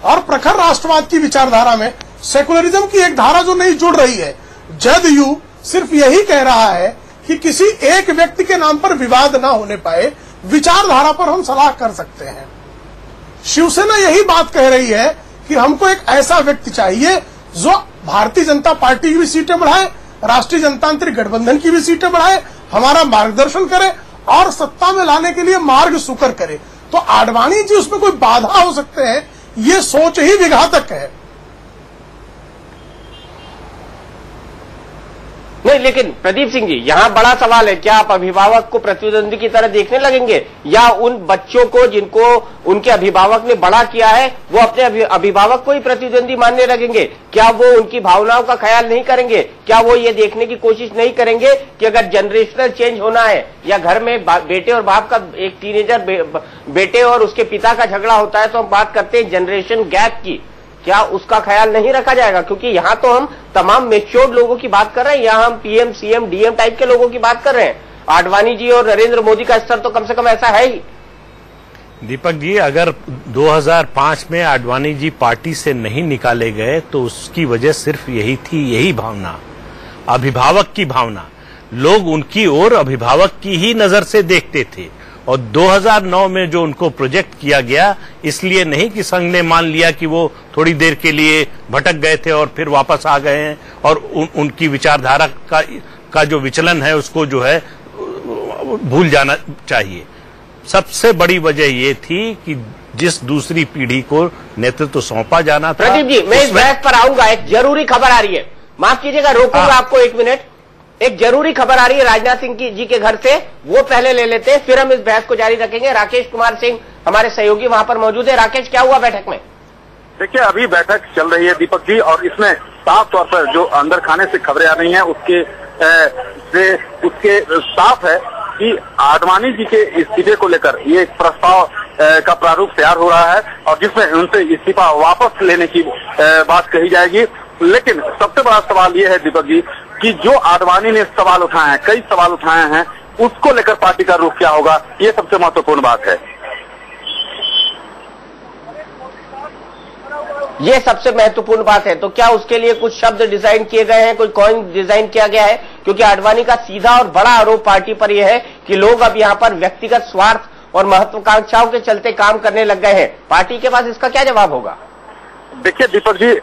[SPEAKER 6] और प्रखर राष्ट्रवाद की विचारधारा में सेकुलरिज्म की एक धारा जो नहीं जुड़ रही है। जदयू सिर्फ यही कह रहा है कि किसी एक व्यक्ति के नाम पर विवाद ना होने पाए, विचारधारा पर हम सलाह कर सकते हैं। शिवसेना यही बात कह रही है कि हमको एक ऐसा व्यक्ति चाहिए जो भारतीय जनता पार्टी की भी सीटें बढ़ाए, राष्ट्रीय जनतांत्रिक गठबंधन की भी सीटें बढ़ाए, हमारा मार्गदर्शन करे और सत्ता में लाने के लिए मार्ग सुकर करे। तो आडवाणी जी उसमें कोई बाधा हो सकते हैं, ये सोच ही विघातक है।
[SPEAKER 1] नहीं, लेकिन प्रदीप सिंह जी, यहां बड़ा सवाल है, क्या आप अभिभावक को प्रतिद्वंदी की तरह देखने लगेंगे, या उन बच्चों को जिनको उनके अभिभावक ने बड़ा किया है वो अपने अभिभावक को ही प्रतिद्वंदी मानने लगेंगे? क्या वो उनकी भावनाओं का ख्याल नहीं करेंगे? क्या वो ये देखने की कोशिश नहीं करेंगे कि अगर जनरेशनल चेंज होना है, या घर में बेटे और बाप का, एक टीनेजर बेटे और उसके पिता का झगड़ा होता है तो हम बात करते हैं जनरेशन गैप की, क्या उसका ख्याल नहीं रखा जाएगा? क्योंकि यहां तो हम तमाम मेच्योर्ड लोगों की बात कर रहे हैं, यहां हम पीएम, सीएम, डीएम टाइप के लोगों की बात कर रहे हैं। आडवाणी जी और नरेंद्र मोदी का स्तर तो कम से कम ऐसा है ही।
[SPEAKER 7] दीपक जी, अगर 2005 में आडवाणी जी पार्टी से नहीं निकाले गए तो उसकी वजह सिर्फ यही थी, यही भावना, अभिभावक की भावना। लोग उनकी ओर अभिभावक की ही नजर से देखते थे। और 2009 में जो उनको प्रोजेक्ट किया गया, इसलिए नहीं कि संघ ने मान लिया कि वो थोड़ी देर के लिए भटक गए थे और फिर वापस आ गए हैं, और उनकी विचारधारा का जो विचलन है उसको जो है भूल जाना चाहिए। सबसे बड़ी वजह ये थी कि जिस दूसरी पीढ़ी को नेतृत्व सौंपा जाना था।
[SPEAKER 1] प्रदीप जी, मैं इस बहस पर आऊंगा। एक जरूरी खबर आ रही है, माफ कीजिएगा, रोकूंगा आपको 1 मिनट। एक जरूरी खबर आ रही है राजनाथ सिंह जी के घर से, वो पहले ले लेते हैं, फिर हम इस बहस को जारी रखेंगे। राकेश कुमार सिंह हमारे सहयोगी वहां पर मौजूद है। राकेश, क्या हुआ बैठक में?
[SPEAKER 12] देखिए, अभी बैठक चल रही है दीपक जी, और इसमें साफ तौर पर जो अंदर खाने से खबरें आ रही हैं उसके साफ है कि आडवाणी जी के इस्तीफे को लेकर ये एक प्रस्ताव का प्रारूप तैयार हो रहा है, और जिसमें उनसे इस्तीफा वापस लेने की बात कही जाएगी। लेकिन सबसे बड़ा सवाल ये है दीपक जी कि जो आडवाणी ने सवाल उठाए हैं, कई सवाल उठाए हैं, उसको लेकर पार्टी का रुख क्या होगा, ये सबसे महत्वपूर्ण बात है।
[SPEAKER 1] ये सबसे महत्वपूर्ण बात है। तो क्या उसके लिए कुछ शब्द डिजाइन किए गए हैं, कोई कॉइन डिजाइन किया गया है? क्योंकि आडवाणी का सीधा और बड़ा आरोप पार्टी पर यह है कि लोग अब यहां पर व्यक्तिगत स्वार्थ और महत्वाकांक्षाओं के चलते काम करने लग गए हैं। पार्टी के पास इसका क्या जवाब होगा?
[SPEAKER 12] देखिए दीपक जी,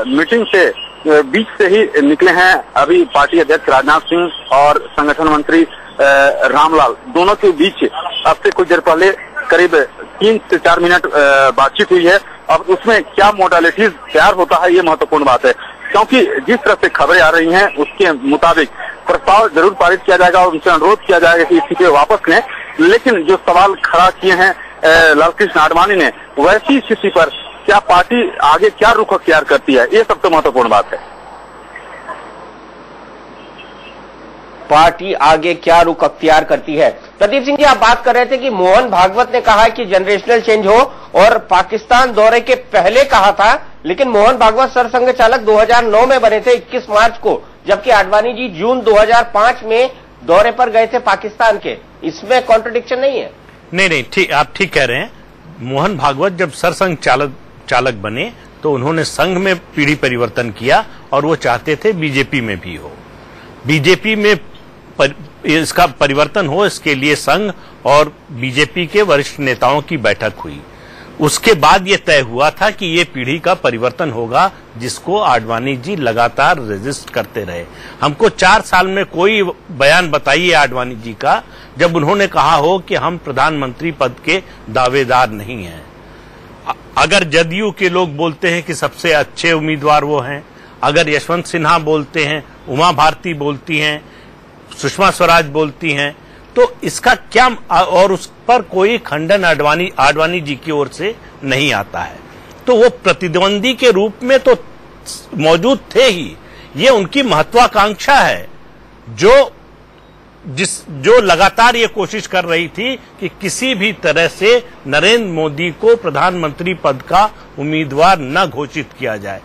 [SPEAKER 12] मीटिंग से बीच से ही निकले हैं अभी पार्टी अध्यक्ष राजनाथ सिंह और संगठन मंत्री रामलाल, दोनों के बीच अब से कुछ देर पहले करीब 3 से 4 मिनट बातचीत हुई है। अब उसमें क्या मोडालिटीज तैयार होता है, ये महत्वपूर्ण बात है, क्योंकि जिस तरह से खबरें आ रही हैं उसके मुताबिक प्रस्ताव जरूर पारित किया जाएगा और उनसे अनुरोध किया जाएगा कि इस्तीफे वापस लें। लेकिन जो सवाल खड़ा किए हैं लालकृष्ण आडवाणी ने, वैसी स्थिति पर क्या पार्टी आगे क्या रुख अख्तियार करती है, ये सबसे महत्वपूर्ण बात है।
[SPEAKER 1] पार्टी आगे क्या रुख अख्तियार करती है। प्रदीप सिंह जी, आप बात कर रहे थे कि मोहन भागवत ने कहा कि जनरेशनल चेंज हो, और पाकिस्तान दौरे के पहले कहा था, लेकिन मोहन भागवत सरसंघ चालक 2009 में बने थे 21 मार्च को, जबकि आडवाणी जी जून 2005 में दौरे पर गए थे पाकिस्तान के। इसमें कॉन्ट्रडिक्शन नहीं है?
[SPEAKER 7] नहीं, ठीक, आप ठीक कह रहे हैं। मोहन भागवत जब सरसंघ चालक बने तो उन्होंने संघ में पीढ़ी परिवर्तन किया, और वो चाहते थे बीजेपी में भी हो, बीजेपी में इसका परिवर्तन हो, इसके लिए संघ और बीजेपी के वरिष्ठ नेताओं की बैठक हुई। उसके बाद ये तय हुआ था कि ये पीढ़ी का परिवर्तन होगा, जिसको आडवाणी जी लगातार रेजिस्ट करते रहे। हमको 4 साल में कोई बयान बताइए आडवाणी जी का जब उन्होंने कहा हो कि हम प्रधानमंत्री पद के दावेदार नहीं हैं। अगर जदयू के लोग बोलते हैं कि सबसे अच्छे उम्मीदवार वो हैं, अगर यशवंत सिन्हा बोलते हैं, उमा भारती बोलती हैं, सुषमा स्वराज बोलती हैं, तो इसका क्या, और उस पर कोई खंडन आडवाणी जी की ओर से नहीं आता है। तो वो प्रतिद्वंदी के रूप में तो मौजूद थे ही, ये उनकी महत्वाकांक्षा है जो लगातार ये कोशिश कर रही थी कि किसी भी तरह से नरेंद्र मोदी को प्रधानमंत्री पद का उम्मीदवार न घोषित किया जाए।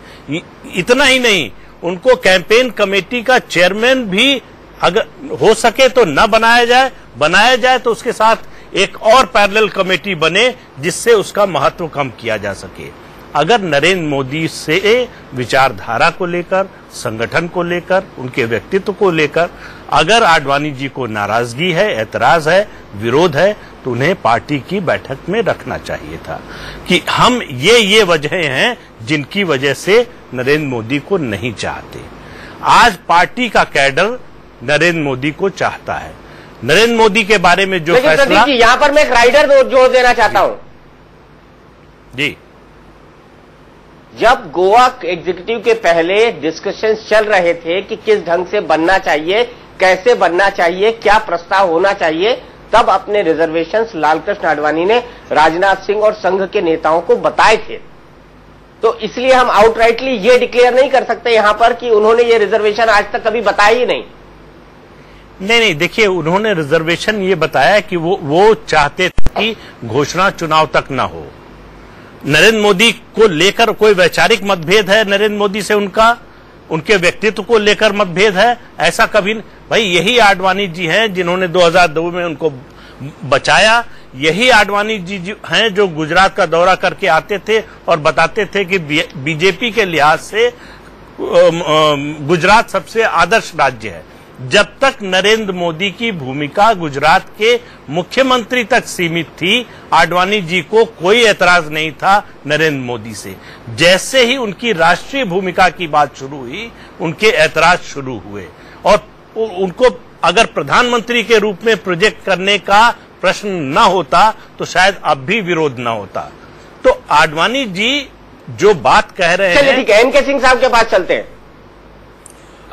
[SPEAKER 7] इतना ही नहीं, उनको कैंपेन कमेटी का चेयरमैन भी अगर हो सके तो न बनाया जाए तो उसके साथ एक और पैरेलल कमेटी बने, जिससे उसका महत्व कम किया जा सके। अगर नरेंद्र मोदी से विचारधारा को लेकर, संगठन को लेकर, उनके व्यक्तित्व को लेकर अगर आडवाणी जी को नाराजगी है, ऐतराज है, विरोध है, तो उन्हें पार्टी की बैठक में रखना चाहिए था कि हम ये वजहें हैं जिनकी वजह से नरेंद्र मोदी को नहीं चाहते। आज पार्टी का कैडर नरेंद्र मोदी को चाहता है। नरेंद्र मोदी के बारे में जो फैसला,
[SPEAKER 1] यहां पर मैं एक राइडर जोड़ देना चाहता हूं
[SPEAKER 7] जी।
[SPEAKER 1] जब गोवा एग्जीक्यूटिव के पहले डिस्कशंस चल रहे थे कि किस ढंग से बनना चाहिए, कैसे बनना चाहिए, क्या प्रस्ताव होना चाहिए, तब अपने रिजर्वेशंस लालकृष्ण आडवाणी ने राजनाथ सिंह और संघ के नेताओं को बताए थे। तो इसलिए हम आउटराइटली ये डिक्लेयर नहीं कर सकते यहां पर कि उन्होंने ये रिजर्वेशन आज तक कभी बताया ही नहीं।
[SPEAKER 7] नहीं, देखिए, उन्होंने रिजर्वेशन ये बताया कि वो चाहते थे कि घोषणा चुनाव तक ना हो। नरेंद्र मोदी को लेकर कोई वैचारिक मतभेद है, नरेंद्र मोदी से उनके व्यक्तित्व को लेकर मतभेद है, ऐसा कभी भाई यही आडवाणी जी हैं जिन्होंने 2002 में उनको बचाया। यही आडवाणी जी हैं जो गुजरात का दौरा करके आते थे और बताते थे कि बीजेपी के लिहाज से गुजरात सबसे आदर्श राज्य है। जब तक नरेंद्र मोदी की भूमिका गुजरात के मुख्यमंत्री तक सीमित थी, आडवाणी जी को कोई ऐतराज नहीं था नरेंद्र मोदी से। जैसे ही उनकी राष्ट्रीय भूमिका की बात शुरू हुई, उनके ऐतराज शुरू हुए, और उनको अगर प्रधानमंत्री के रूप में प्रोजेक्ट करने का प्रश्न न होता तो शायद अब भी विरोध न होता। तो आडवाणी जी जो बात कह रहे हैं,
[SPEAKER 1] चलिए ठीक है, एनके सिंह साहब के पास चलते हैं।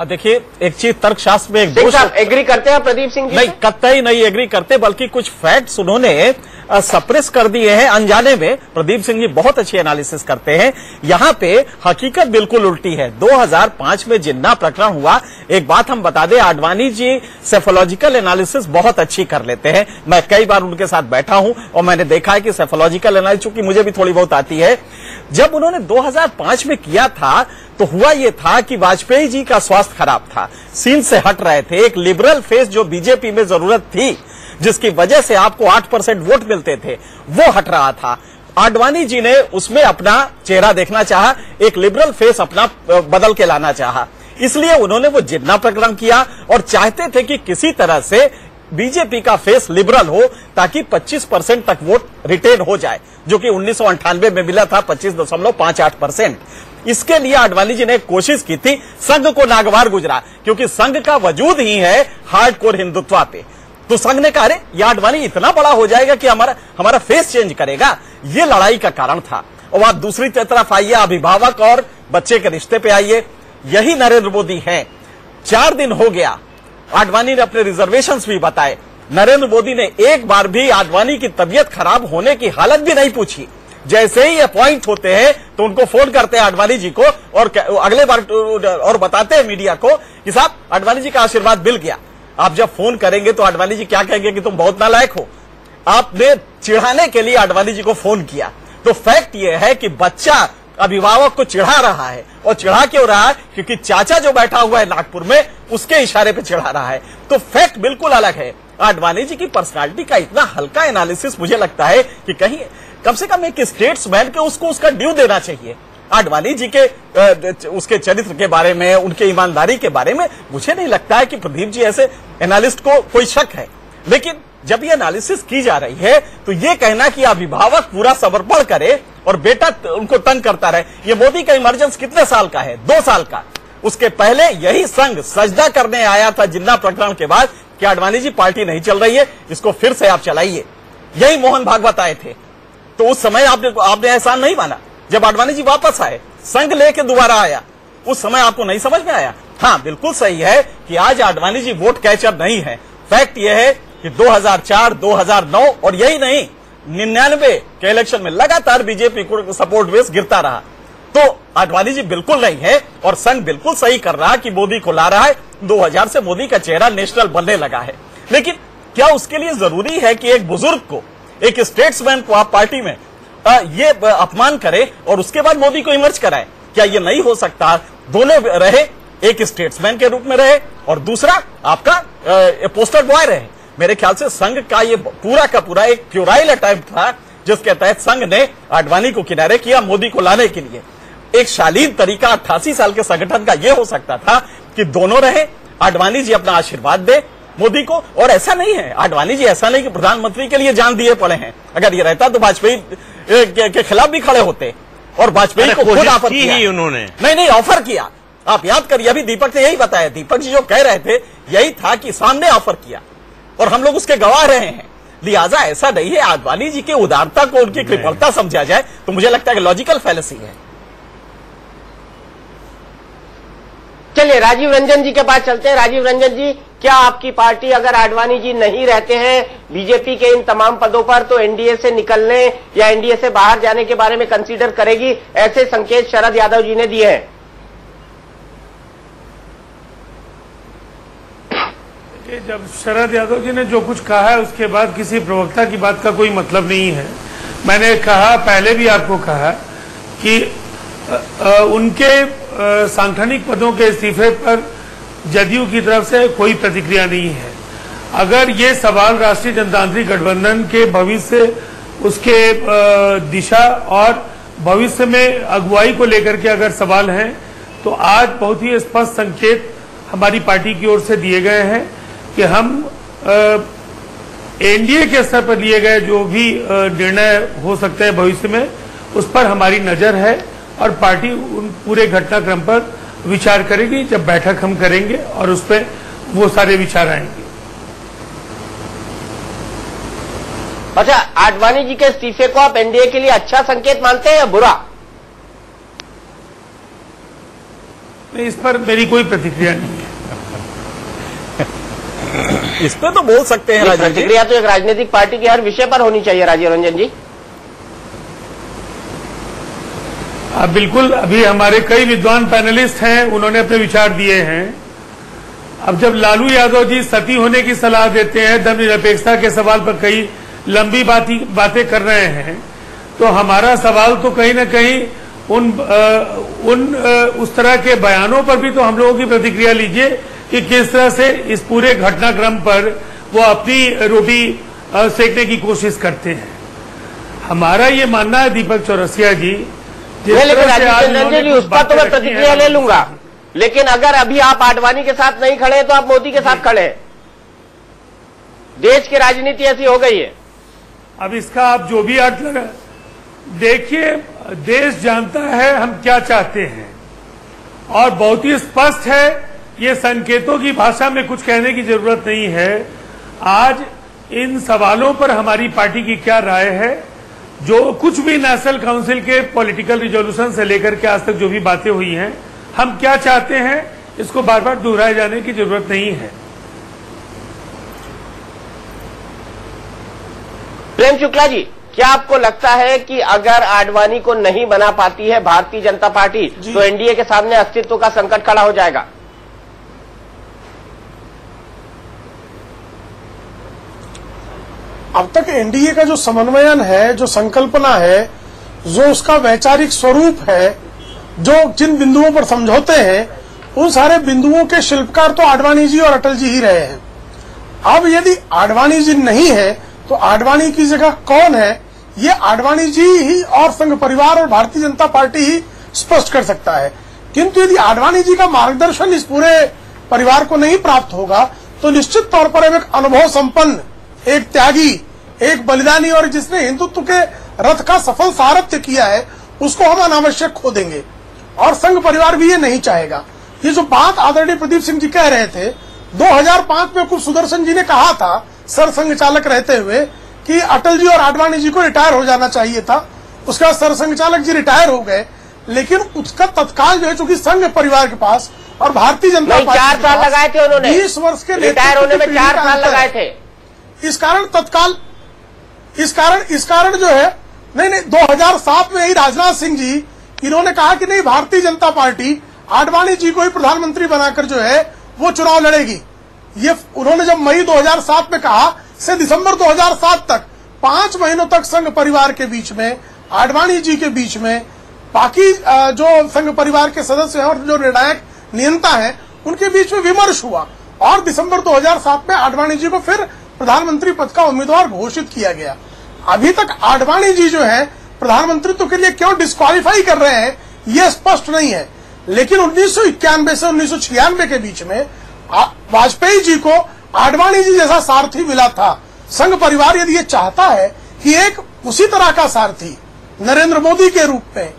[SPEAKER 8] देखिए, एक चीज तर्कशास्त्र में एक
[SPEAKER 1] सिंह साहब एग्री करते हैं प्रदीप सिंह जी?
[SPEAKER 8] नहीं, कतई नहीं एग्री करते, बल्कि कुछ फैक्ट्स उन्होंने सप्रेस कर दिए हैं अनजाने में। प्रदीप सिंह जी बहुत अच्छी एनालिसिस करते हैं। यहां पे हकीकत बिल्कुल उल्टी है। 2005 में जिन्ना प्रकरण हुआ, एक बात हम बता दें, आडवाणी जी सेफोलॉजिकल एनालिसिस बहुत अच्छी कर लेते हैं। मैं कई बार उनके साथ बैठा हूं और मैंने देखा है कि सेफोलॉजिकल एनालिसिस, चूंकि मुझे भी थोड़ी बहुत आती है, जब उन्होंने 2005 में किया था तो हुआ यह था कि वाजपेयी जी का स्वास्थ्य खराब था, सीन से हट रहे थे। एक लिबरल फेस जो बीजेपी में जरूरत थी, जिसकी वजह से आपको 8% वोट मिलते थे, वो हट रहा था। आडवाणी जी ने उसमें अपना चेहरा देखना चाहा, एक लिबरल फेस अपना बदल के लाना चाहा, इसलिए उन्होंने वो जिन्ना प्रकरण किया और चाहते थे कि किसी तरह से बीजेपी का फेस लिबरल हो ताकि 25% तक वोट रिटेन हो जाए, जो कि 1998 में मिला था 25.58%। इसके लिए आडवाणी जी ने कोशिश की थी। संघ को नागवार गुजरा, क्योंकि संघ का वजूद ही है हार्डकोर हिंदुत्व पे। तो संघ ने कहा, अरे ये आडवाणी इतना बड़ा हो जाएगा कि हमारा फेस चेंज करेगा। ये लड़ाई का कारण था। और आप दूसरी तरफ आइए, अभिभावक और बच्चे के रिश्ते पे आइए, यही नरेंद्र मोदी हैं। 4 दिन हो गया, आडवाणी ने अपने रिजर्वेशंस भी बताए। नरेंद्र मोदी ने एक बार भी आडवाणी की तबीयत खराब होने की हालत भी नहीं पूछी। जैसे ही अपॉइंट होते हैं तो उनको फोन करते हैं आडवाणी जी को और अगले बार और बताते हैं मीडिया को कि साहब आडवाणी जी का आशीर्वाद मिल गया। आप जब फोन करेंगे तो आडवाणी जी क्या कहेंगे कि तुम बहुत नालायक हो। आपने चिढ़ाने के लिए आडवाणी जी को फोन किया। तो फैक्ट यह है कि बच्चा अभिभावक को चिढ़ा रहा है, और चिढ़ा क्यों रहा है? क्योंकि चाचा जो बैठा हुआ है नागपुर में, उसके इशारे पे चिढ़ा रहा है। तो फैक्ट बिल्कुल अलग है। आडवाणी जी की पर्सनालिटी का इतना हल्का एनालिसिस मुझे लगता है कि कहीं कम से कम एक स्टेट्समैन के उसको उसका ड्यू देना चाहिए। आडवाणी जी के उसके चरित्र के बारे में, उनके ईमानदारी के बारे में मुझे नहीं लगता है कि प्रदीप जी ऐसे एनालिस्ट को कोई शक है। लेकिन जब ये एनालिसिस की जा रही है तो ये कहना कि अभिभावक पूरा समर्पण करे और बेटा उनको तंग करता रहे। ये मोदी का इमरजेंस कितने साल का है? 2 साल का। उसके पहले यही संघ सजदा करने आया था जिन्ना प्रकरण के बाद कि आडवाणी जी पार्टी नहीं चल रही है, इसको फिर से आप चलाइए। यही मोहन भागवत आए थे। तो उस समय आपने एहसान नहीं माना। जब आडवाणी जी वापस आए, संघ लेके दोबारा आया, उस समय आपको नहीं समझ में आया। हाँ, बिल्कुल सही है कि आज आडवाणी जी वोट कैचर नहीं है। फैक्ट यह है कि 2004, 2009 और यही नहीं 99 के इलेक्शन में लगातार बीजेपी को सपोर्ट बेस गिरता रहा। तो आडवाणी जी बिल्कुल नहीं है और संघ बिल्कुल सही कर रहा है कि मोदी को ला रहा है। 2000 से मोदी का चेहरा नेशनल बनने लगा है। लेकिन क्या उसके लिए जरूरी है कि एक बुजुर्ग को, एक स्टेट्समैन को आप पार्टी में ये अपमान करे और उसके बाद मोदी को इमर्ज कराए? क्या ये नहीं हो सकता? दोनों रहे, एक स्टेट्समैन के रूप में रहे और दूसरा आपका पोस्टर बॉय रहे। मेरे ख्याल से संघ का ये पूरा का पूरा एक प्यूराइल अटैम्प्ट था, जिसके तहत संघ ने आडवाणी को किनारे किया मोदी को लाने के लिए। एक शालीन तरीका 88 साल के संगठन का यह हो सकता था कि दोनों रहे, आडवाणी जी अपना आशीर्वाद दे मोदी को। और ऐसा नहीं है, आडवाणी जी ऐसा नहीं कि प्रधानमंत्री के लिए जान दिए पड़े हैं। अगर ये रहता तो वाजपेयी के खिलाफ भी खड़े होते और वाजपेयी को खुद ऑफर किया उन्होंने। नहीं, ऑफर किया। आप याद करिए, अभी दीपक ने यही बताया। दीपक जी जो कह रहे थे यही था कि सामने ऑफर किया और हम लोग उसके गवाह रहे हैं। लिहाजा ऐसा नहीं है आडवाणी जी की उदारता को उनकी कृपणता समझा जाए तो मुझे लगता है कि लॉजिकल फैलेसी है।
[SPEAKER 1] चलिए राजीव रंजन जी के पास चलते हैं। राजीव रंजन जी, क्या आपकी पार्टी अगर आडवाणी जी नहीं रहते हैं बीजेपी के इन तमाम पदों पर तो एनडीए से निकलने या एनडीए से बाहर जाने के बारे में कंसीडर करेगी? ऐसे संकेत शरद यादव जी ने दिए हैं।
[SPEAKER 11] जब शरद यादव जी ने जो कुछ कहा है उसके बाद किसी प्रवक्ता की बात का कोई मतलब नहीं है। मैंने कहा, पहले भी आपको कहा कि उनके सांगठनिक पदों के इस्तीफे पर जदयू की तरफ से कोई प्रतिक्रिया नहीं है। अगर ये सवाल राष्ट्रीय जनतांत्रिक गठबंधन के भविष्य, उसके दिशा और भविष्य में अगुवाई को लेकर के अगर सवाल हैं तो आज बहुत ही स्पष्ट संकेत हमारी पार्टी की ओर से दिए गए हैं कि हम एनडीए के स्तर पर लिए गए जो भी निर्णय हो सकते हैं भविष्य में, उस पर हमारी नजर है और पार्टी उन पूरे घटनाक्रम पर विचार करेगी जब बैठक हम करेंगे और उस पर वो सारे विचार आएंगे।
[SPEAKER 1] अच्छा, आडवाणी जी के इस्तीफे को आप एनडीए के लिए अच्छा संकेत मानते हैं या बुरा?
[SPEAKER 11] नहीं, इस पर मेरी कोई प्रतिक्रिया नहीं है।
[SPEAKER 8] इस पर तो बोल सकते हैं।
[SPEAKER 1] प्रतिक्रिया तो एक राजनीतिक पार्टी की हर विषय पर होनी चाहिए। राजीव रंजन जी,
[SPEAKER 11] बिल्कुल, अभी हमारे कई विद्वान पैनलिस्ट हैं, उन्होंने अपने विचार दिए हैं। अब जब लालू यादव जी सती होने की सलाह देते हैं, धर्मनिरपेक्षता के सवाल पर कई लंबी बातें कर रहे हैं, तो हमारा सवाल तो कहीं न कहीं उस तरह के बयानों पर भी तो हम लोगों की प्रतिक्रिया लीजिए कि किस तरह से इस पूरे घटनाक्रम पर वो अपनी रोटी सेकने की कोशिश करते हैं। हमारा ये मानना है दीपक चौरसिया जी,
[SPEAKER 1] लेकिन राजीव रंजन जी उस पर तो मैं प्रतिक्रिया ले लूंगा, लेकिन अगर अभी आप आडवाणी के साथ नहीं खड़े तो आप मोदी के साथ खड़े हैं। देश की राजनीति ऐसी हो गई है।
[SPEAKER 11] अब इसका आप जो भी अर्थ लगा, देखिए, देश जानता है हम क्या चाहते हैं और बहुत ही स्पष्ट है। ये संकेतों की भाषा में कुछ कहने की जरूरत नहीं है। आज इन सवालों पर हमारी पार्टी की क्या राय है, जो कुछ भी नेशनल काउंसिल के पॉलिटिकल रिजोल्यूशन से लेकर के आज तक जो भी बातें हुई हैं, हम क्या चाहते हैं, इसको बार बार दोहराए जाने की जरूरत नहीं है।
[SPEAKER 1] प्रेम शुक्ला जी, क्या आपको लगता है कि अगर आडवाणी को नहीं बना पाती है भारतीय जनता पार्टी तो एनडीए के सामने अस्तित्व का संकट खड़ा हो जाएगा?
[SPEAKER 6] अब तक एनडीए का जो समन्वयन है, जो संकल्पना है, जो उसका वैचारिक स्वरूप है, जो जिन बिंदुओं पर समझौते हैं, उन सारे बिंदुओं के शिल्पकार तो आडवाणी जी और अटल जी ही रहे हैं। अब यदि आडवाणी जी नहीं है तो आडवाणी की जगह कौन है, ये आडवाणी जी ही और संघ परिवार और भारतीय जनता पार्टी ही स्पष्ट कर सकता है। किंतु यदि आडवाणी जी का मार्गदर्शन इस पूरे परिवार को नहीं प्राप्त होगा तो निश्चित तौर पर एक अनुभव संपन्न, एक त्यागी, एक बलिदानी और जिसने हिंदुत्व के रथ का सफल सारथ्य किया है, उसको हम अनावश्यक खो देंगे और संघ परिवार भी ये नहीं चाहेगा। ये जो बात आदरणीय प्रदीप सिंह जी कह रहे थे, 2005 में कुछ सुदर्शन जी ने कहा था सरसंघ चालक रहते हुए कि अटल जी और आडवाणी जी को रिटायर हो जाना चाहिए था। उसके बाद सरसंघ चालक जी रिटायर हो गए, लेकिन उसका तत्काल जो है, चूंकि संघ परिवार के पास और भारतीय जनता पार्टी
[SPEAKER 1] 4 साल लगाए थे उन्होंने,
[SPEAKER 6] 20 वर्ष के
[SPEAKER 1] रिटायर होने में 4 साल लगाए थे।
[SPEAKER 6] इस कारण तत्काल इस कारण जो है, नहीं 2007 में ही राजनाथ सिंह जी इन्होंने कहा कि नहीं, भारतीय जनता पार्टी आडवाणी जी को ही प्रधानमंत्री बनाकर जो है वो चुनाव लड़ेगी। ये उन्होंने जब मई 2007 में कहा, से दिसंबर 2007 तक 5 महीनों तक संघ परिवार के बीच में, आडवाणी जी के बीच में, बाकी जो संघ परिवार के सदस्य हैं और जो निर्णायक नियंता हैं, उनके बीच में विमर्श हुआ और दिसंबर 2007 में आडवाणी जी को फिर प्रधानमंत्री पद का उम्मीदवार घोषित किया गया। अभी तक आडवाणी जी जो है प्रधानमंत्रित्व के लिए क्यों डिस्क्वालीफाई कर रहे हैं, ये स्पष्ट नहीं है। लेकिन 1991 से 1996 के बीच में वाजपेयी जी को आडवाणी जी जैसा सारथी मिला था। संघ परिवार यदि ये चाहता है कि एक उसी तरह का सारथी नरेंद्र मोदी के रूप में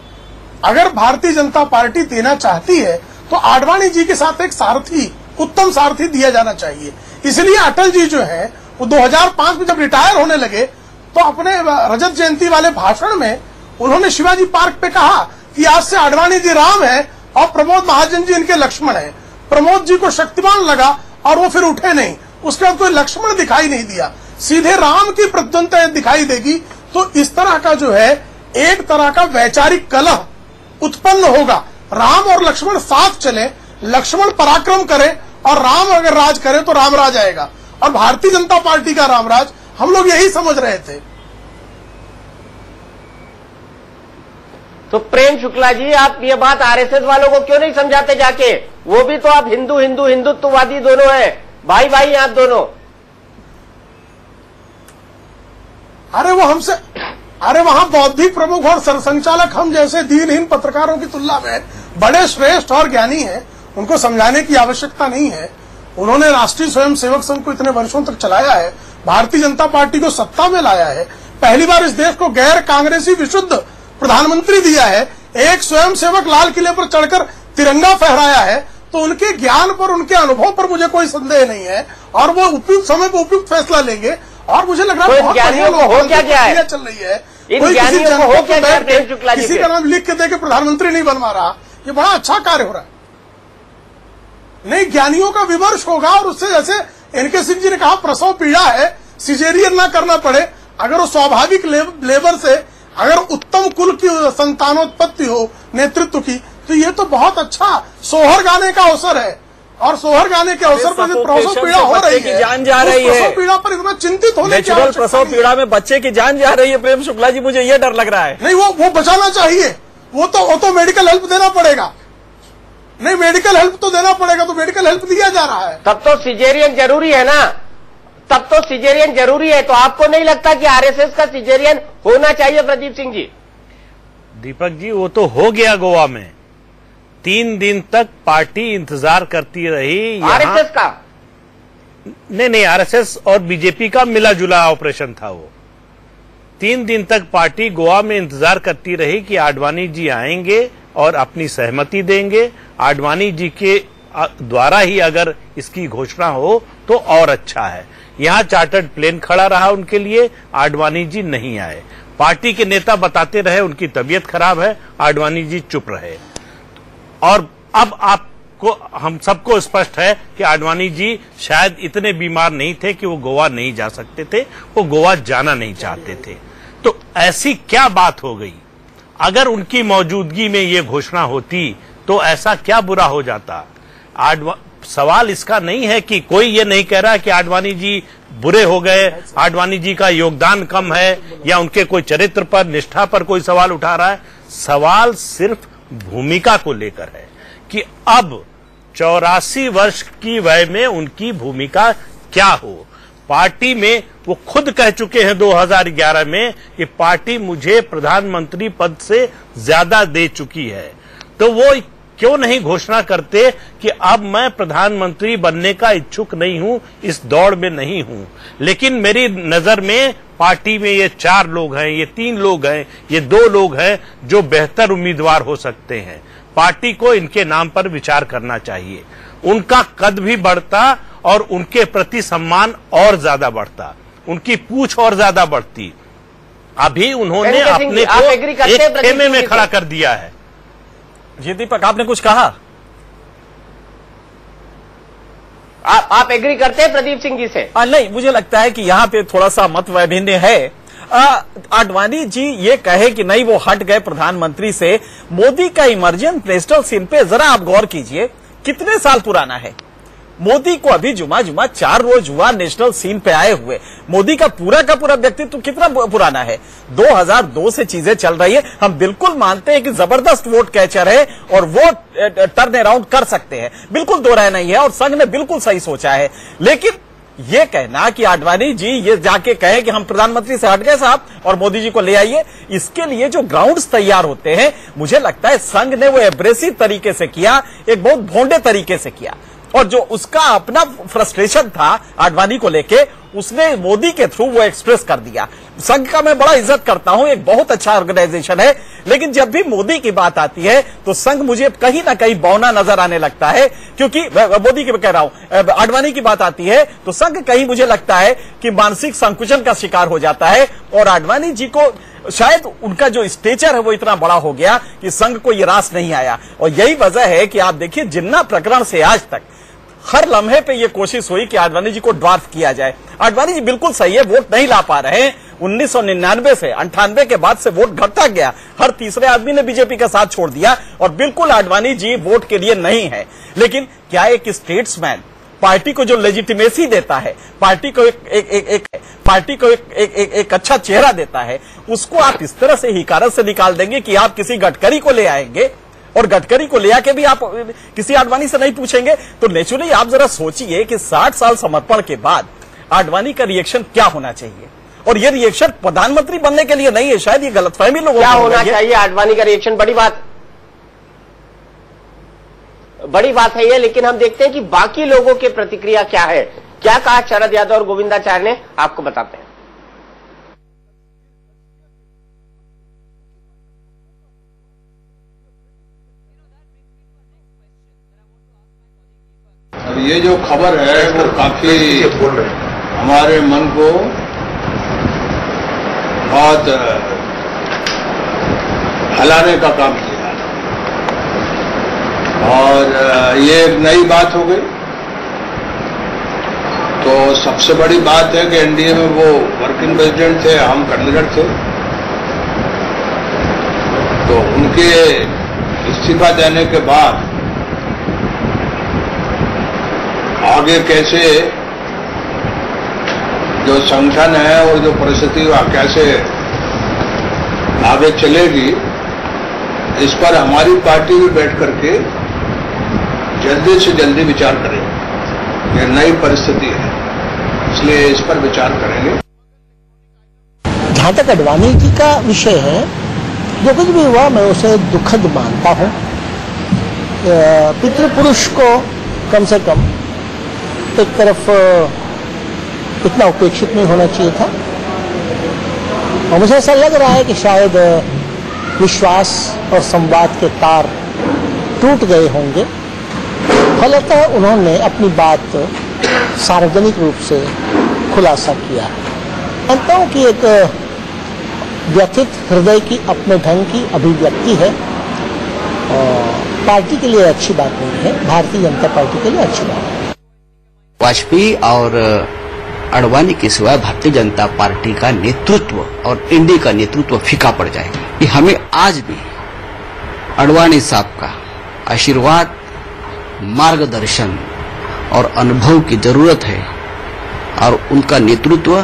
[SPEAKER 6] अगर भारतीय जनता पार्टी देना चाहती है तो आडवाणी जी के साथ एक सारथी, उत्तम सारथी दिया जाना चाहिए। इसलिए अटल जी जो है वो 2005 में जब रिटायर होने लगे तो अपने रजत जयंती वाले भाषण में उन्होंने शिवाजी पार्क पे कहा कि आज से आडवाणी जी राम है और प्रमोद महाजन जी इनके लक्ष्मण हैं। प्रमोद जी को शक्तिमान लगा और वो फिर उठे नहीं, उसके बाद कोई लक्ष्मण दिखाई नहीं दिया, सीधे राम की प्रद्वंता दिखाई देगी। तो इस तरह का जो है एक तरह का वैचारिक कलह उत्पन्न होगा। राम और लक्ष्मण साथ चले, लक्ष्मण पराक्रम करे और राम अगर राज करे तो राम राज आएगा और भारतीय जनता पार्टी का रामराज हम लोग यही समझ रहे थे।
[SPEAKER 1] तो प्रेम शुक्ला जी, आप ये बात आरएसएस वालों को क्यों नहीं समझाते जाके? वो भी तो आप हिंदुत्ववादी दोनों हैं, भाई भाई आप दोनों।
[SPEAKER 6] अरे वहां बौद्धिक प्रमुख और सरसंघचालक हम जैसे दीनहीन पत्रकारों की तुलना में बड़े श्रेष्ठ और ज्ञानी हैं, उनको समझाने की आवश्यकता नहीं है। उन्होंने राष्ट्रीय स्वयंसेवक संघ को इतने वर्षों तक चलाया है, भारतीय जनता पार्टी को सत्ता में लाया है, पहली बार इस देश को गैर कांग्रेसी विशुद्ध प्रधानमंत्री दिया है, एक स्वयंसेवक लाल किले पर चढ़कर तिरंगा फहराया है। तो उनके ज्ञान पर, उनके अनुभव पर मुझे कोई संदेह नहीं है और वो उपयुक्त समय पर उपयुक्त फैसला लेंगे और मुझे लग रहा
[SPEAKER 1] तो
[SPEAKER 6] है
[SPEAKER 1] इन ज्ञानियों को हो क्या गया है,
[SPEAKER 6] चल रही है,
[SPEAKER 1] इन ज्ञानियों को हो क्या गया प्रेम शुक्ला जी,
[SPEAKER 6] किसी का नाम लिख के दे के प्रधानमंत्री नहीं बनवा रहा, ये बड़ा अच्छा कार्य हो रहा है। नहीं, ज्ञानियों का विमर्श होगा और उससे, जैसे एनके सिंह जी ने कहा, प्रसव पीड़ा है, सिजेरियन ना करना पड़े, अगर वो स्वाभाविक लेबर से अगर उत्तम कुल की संतानोत्पत्ति हो नेतृत्व की, तो ये तो बहुत अच्छा सोहर गाने का अवसर है। और सोहर गाने के अवसर पर जो प्रसव पीड़ा हो रही है,
[SPEAKER 8] जान जा रही है,
[SPEAKER 6] प्रसव पीड़ा पर इतना चिंतित होने की
[SPEAKER 8] नेचुरल प्रसव पीड़ा में बच्चे की जान जा रही है प्रेम शुक्ला जी, मुझे ये डर लग रहा है।
[SPEAKER 6] नहीं, वो बचाना चाहिए, वो तो मेडिकल हेल्प देना पड़ेगा। नहीं, मेडिकल हेल्प तो देना पड़ेगा, तो मेडिकल हेल्प दिया जा रहा है।
[SPEAKER 1] तब तो सिजेरियन जरूरी है ना, तब तो सिजेरियन जरूरी है। तो आपको नहीं लगता कि आरएसएस का सिजेरियन होना चाहिए प्रदीप सिंह जी?
[SPEAKER 7] दीपक जी, वो तो हो गया गोवा में। 3 दिन तक पार्टी इंतजार करती रही।
[SPEAKER 1] आरएसएस का
[SPEAKER 7] नहीं, आरएसएस और बीजेपी का मिला जुला ऑपरेशन था वो। 3 दिन तक पार्टी गोवा में इंतजार करती रही कि आडवाणी जी आएंगे और अपनी सहमति देंगे। आडवाणी जी के द्वारा ही अगर इसकी घोषणा हो तो और अच्छा है। यहां चार्टर्ड प्लेन खड़ा रहा उनके लिए, आडवाणी जी नहीं आए। पार्टी के नेता बताते रहे उनकी तबीयत खराब है, आडवाणी जी चुप रहे। और अब आपको, हम सबको स्पष्ट है कि आडवाणी जी शायद इतने बीमार नहीं थे कि वो गोवा नहीं जा सकते थे, वो गोवा जाना नहीं चाहते थे। तो ऐसी क्या बात हो गई? अगर उनकी मौजूदगी में ये घोषणा होती तो ऐसा क्या बुरा हो जाता? सवाल इसका नहीं है कि कोई ये नहीं कह रहा कि आडवाणी जी बुरे हो गए, आडवाणी जी का योगदान कम है, या उनके कोई चरित्र पर, निष्ठा पर कोई सवाल उठा रहा है। सवाल सिर्फ भूमिका को लेकर है कि अब 84 वर्ष की वय में उनकी भूमिका क्या हो। पार्टी में वो खुद कह चुके हैं 2011 में कि पार्टी मुझे प्रधानमंत्री पद से ज्यादा दे चुकी है, तो वो क्यों नहीं घोषणा करते कि अब मैं प्रधानमंत्री बनने का इच्छुक नहीं हूं, इस दौड़ में नहीं हूं, लेकिन मेरी नजर में पार्टी में ये 4 लोग हैं, ये 3 लोग हैं, ये 2 लोग हैं जो बेहतर उम्मीदवार हो सकते हैं। पार्टी को इनके नाम पर विचार करना चाहिए। उनका कद भी बढ़ता और उनके प्रति सम्मान और ज्यादा बढ़ता, उनकी पूछ और ज्यादा बढ़ती। अभी उन्होंने अपने को एक खेमे में खड़ा कर दिया है।
[SPEAKER 8] जी दीपक, आपने कुछ कहा?
[SPEAKER 1] आप एग्री करते हैं प्रदीप सिंह जी से?
[SPEAKER 8] नहीं, मुझे लगता है कि यहाँ पे थोड़ा सा मत वैभिन्न है। आडवाणी जी ये कहे कि नहीं वो हट गए प्रधानमंत्री से, मोदी का इमरजेंट नेशनल सीन पे जरा आप गौर कीजिए, कितने साल पुराना है। मोदी को अभी जुमा 4 रोज हुआ नेशनल सीन पे आए हुए। मोदी का पूरा व्यक्तित्व कितना पुराना है? 2002 से चीजें चल रही है। हम बिल्कुल मानते हैं कि जबरदस्त वोट कैचर है और वो टर्न अराउंड कर सकते हैं, बिल्कुल दो राय नहीं है, और संघ ने बिल्कुल सही सोचा है। लेकिन ये कहना कि आडवाणी जी ये जाके कहे कि हम प्रधानमंत्री से हट गए साहब और मोदी जी को ले आइए, इसके लिए जो ग्राउंड्स तैयार होते हैं, मुझे लगता है संघ ने वो एब्रेसिव तरीके से किया, एक बहुत भोंडे तरीके से किया। और जो उसका अपना फ्रस्ट्रेशन था आडवाणी को लेके, उसने मोदी के थ्रू वो एक्सप्रेस कर दिया। संघ का मैं बड़ा इज्जत करता हूं, एक बहुत अच्छा ऑर्गेनाइजेशन है, लेकिन जब भी मोदी की बात आती है तो संघ मुझे कहीं ना कहीं बौना नजर आने लगता है। क्योंकि मोदी की कह रहा हूं, आडवाणी की बात आती है तो संघ कहीं मुझे लगता है कि मानसिक संकुचन का शिकार हो जाता है। और आडवाणी जी को शायद उनका जो स्टेचर है वो इतना बड़ा हो गया कि संघ को ये रास नहीं आया। और यही वजह है कि आप देखिए, जिन्ना प्रकरण से आज तक हर लम्हे पे ये कोशिश हुई कि आडवाणी जी को ड्वार्फ किया जाए। आडवाणी जी बिल्कुल सही है, वोट नहीं ला पा रहे हैं। 1999 से 98 के बाद से वोट घटता गया, हर तीसरे आदमी ने बीजेपी का साथ छोड़ दिया, और बिल्कुल आडवाणी जी वोट के लिए नहीं है। लेकिन क्या एक स्टेट्समैन पार्टी को जो लेजिटिमेसी देता है, पार्टी को एक अच्छा चेहरा देता है, उसको आप इस तरह से हिकारत से निकाल देंगे कि आप किसी गडकरी को ले आएंगे और गडकरी को ले आके भी आप किसी आडवाणी से नहीं पूछेंगे? तो नेचुरली आप जरा सोचिए कि 60 साल समर्पण के बाद आडवाणी का रिएक्शन क्या होना चाहिए। और ये रिएक्शन प्रधानमंत्री बनने के लिए नहीं है, शायद ये गलतफहमी लोगों को
[SPEAKER 1] क्या होना चाहिए आडवाणी का रिएक्शन? बड़ी बात है ये, लेकिन हम देखते हैं कि बाकी लोगों की प्रतिक्रिया क्या है। क्या कहा शरद यादव और गोविंदाचार्य ने, आपको बताते हैं।
[SPEAKER 5] ये जो खबर है वो काफी हमारे मन को बहुत हलाने का काम किया और ये एक नई बात हो गई। तो सबसे बड़ी बात है कि एनडीए में वो वर्किंग प्रेसिडेंट थे, हम कन्वीनर थे, तो उनके इस्तीफा देने के बाद आगे कैसे जो संगठन है और जो परिस्थिति वह कैसे आगे चलेगी, इस पर हमारी पार्टी भी बैठ करके जल्दी से जल्दी विचार करेगी। यह नई परिस्थिति है, इसलिए इस पर विचार करेंगे।
[SPEAKER 13] जहां तक आडवाणी जी का विषय है, जो कुछ भी हुआ मैं उसे दुखद मानता हूं। पितृपुरुष को कम से कम एक तरफ इतना उपेक्षित नहीं होना चाहिए था, और मुझे ऐसा लग रहा है कि शायद विश्वास और संवाद के तार टूट गए होंगे। फलतः उन्होंने अपनी बात सार्वजनिक रूप से खुलासा किया। मानता हूं कि एक व्यथित हृदय की अपने ढंग की अभिव्यक्ति है, और पार्टी के लिए अच्छी बात नहीं है, भारतीय जनता पार्टी के लिए अच्छी बात है।
[SPEAKER 14] वाजपेयी और आडवाणी के सिवाय भारतीय जनता पार्टी का नेतृत्व और एनडीए का नेतृत्व फीका पड़ जाएगा। कि हमें आज भी आडवाणी साहब का आशीर्वाद, मार्गदर्शन और अनुभव की जरूरत है, और उनका नेतृत्व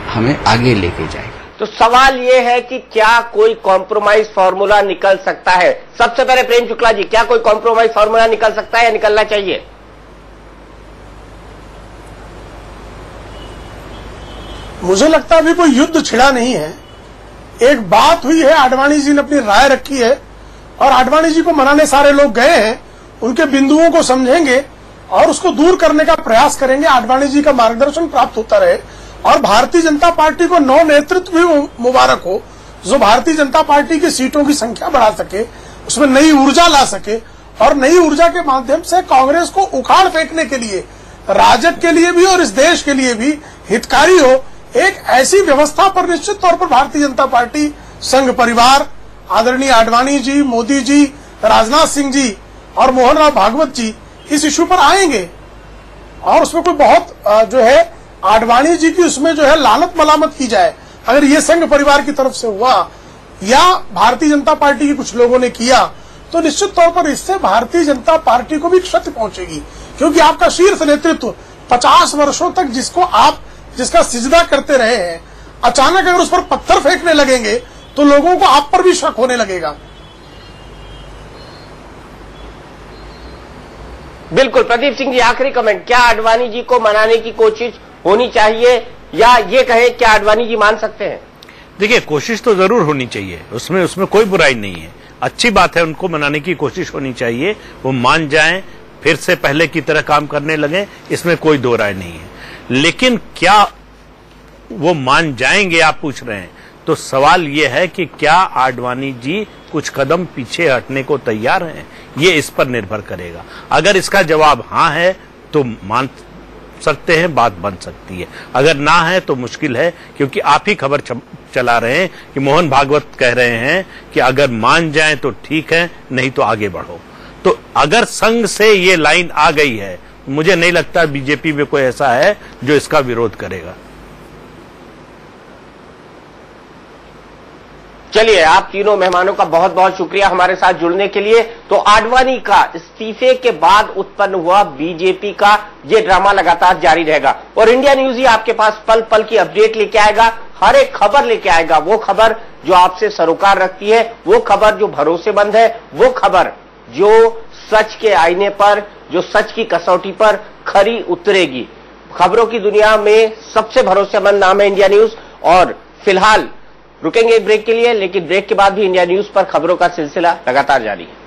[SPEAKER 14] हमें आगे लेके जाएगा।
[SPEAKER 1] तो सवाल ये है कि क्या कोई कॉम्प्रोमाइज फॉर्मूला निकल सकता है? सबसे पहले प्रेम शुक्ला जी, क्या कोई कॉम्प्रोमाइज फॉर्मूला निकल सकता है या निकलना चाहिए?
[SPEAKER 6] मुझे लगता है अभी कोई युद्ध छिड़ा नहीं है। एक बात हुई है, आडवाणी जी ने अपनी राय रखी है और आडवाणी जी को मनाने सारे लोग गए हैं। उनके बिंदुओं को समझेंगे और उसको दूर करने का प्रयास करेंगे। आडवाणी जी का मार्गदर्शन प्राप्त होता रहे और भारतीय जनता पार्टी को नव नेतृत्व भी मुबारक हो, जो भारतीय जनता पार्टी की सीटों की संख्या बढ़ा सके, उसमें नई ऊर्जा ला सके और नई ऊर्जा के माध्यम से कांग्रेस को उखाड़ फेंकने के लिए, राजग के लिए भी और इस देश के लिए भी हितकारी हो, एक ऐसी व्यवस्था पर निश्चित तौर पर भारतीय जनता पार्टी, संघ परिवार, आदरणीय आडवाणी जी, मोदी जी, राजनाथ सिंह जी और मोहन राव भागवत जी इस इश्यू पर आएंगे। और उसमें कोई बहुत जो है आडवाणी जी की उसमें जो है लानत मलामत की जाए, अगर ये संघ परिवार की तरफ से हुआ या भारतीय जनता पार्टी के कुछ लोगों ने किया, तो निश्चित तौर पर इससे भारतीय जनता पार्टी को भी क्षति पहुंचेगी। क्योंकि आपका शीर्ष नेतृत्व 50 वर्षों तक जिसका सिजदा करते रहे हैं, अचानक अगर उस पर पत्थर फेंकने लगेंगे तो लोगों को आप पर भी शक होने लगेगा।
[SPEAKER 1] बिल्कुल। प्रदीप सिंह जी, आखिरी कमेंट, क्या आडवाणी जी को मनाने की कोशिश होनी चाहिए या ये कहे क्या आडवाणी जी मान सकते हैं?
[SPEAKER 7] देखिए, कोशिश तो जरूर होनी चाहिए, उसमें कोई बुराई नहीं है, अच्छी बात है, उनको मनाने की कोशिश होनी चाहिए। वो मान जाएं, फिर से पहले की तरह काम करने लगे, इसमें कोई दो राय नहीं है। लेकिन क्या वो मान जाएंगे, आप पूछ रहे हैं, तो सवाल यह है कि क्या आडवाणी जी कुछ कदम पीछे हटने को तैयार हैं, ये इस पर निर्भर करेगा। अगर इसका जवाब हां है तो मान सकते हैं, बात बन सकती है, अगर ना है तो मुश्किल है। क्योंकि आप ही खबर चला रहे हैं कि मोहन भागवत कह रहे हैं कि अगर मान जाए तो ठीक है, नहीं तो आगे बढ़ो। तो अगर संघ से ये लाइन आ गई है, मुझे नहीं लगता बीजेपी में कोई ऐसा है जो इसका विरोध करेगा।
[SPEAKER 1] चलिए, आप तीनों मेहमानों का बहुत बहुत शुक्रिया हमारे साथ जुड़ने के लिए। तो आडवाणी का इस्तीफे के बाद उत्पन्न हुआ बीजेपी का ये ड्रामा लगातार जारी रहेगा और इंडिया न्यूज ही आपके पास पल पल की अपडेट लेके आएगा, हर एक खबर लेके आएगा। वो खबर जो आपसे सरोकार रखती है, वो खबर जो भरोसेमंद है, वो खबर जो सच के आईने पर, जो सच की कसौटी पर खरी उतरेगी। खबरों की दुनिया में सबसे भरोसेमंद नाम है इंडिया न्यूज। और फिलहाल रुकेंगे एक ब्रेक के लिए, लेकिन ब्रेक के बाद भी इंडिया न्यूज पर खबरों का सिलसिला लगातार जारी है।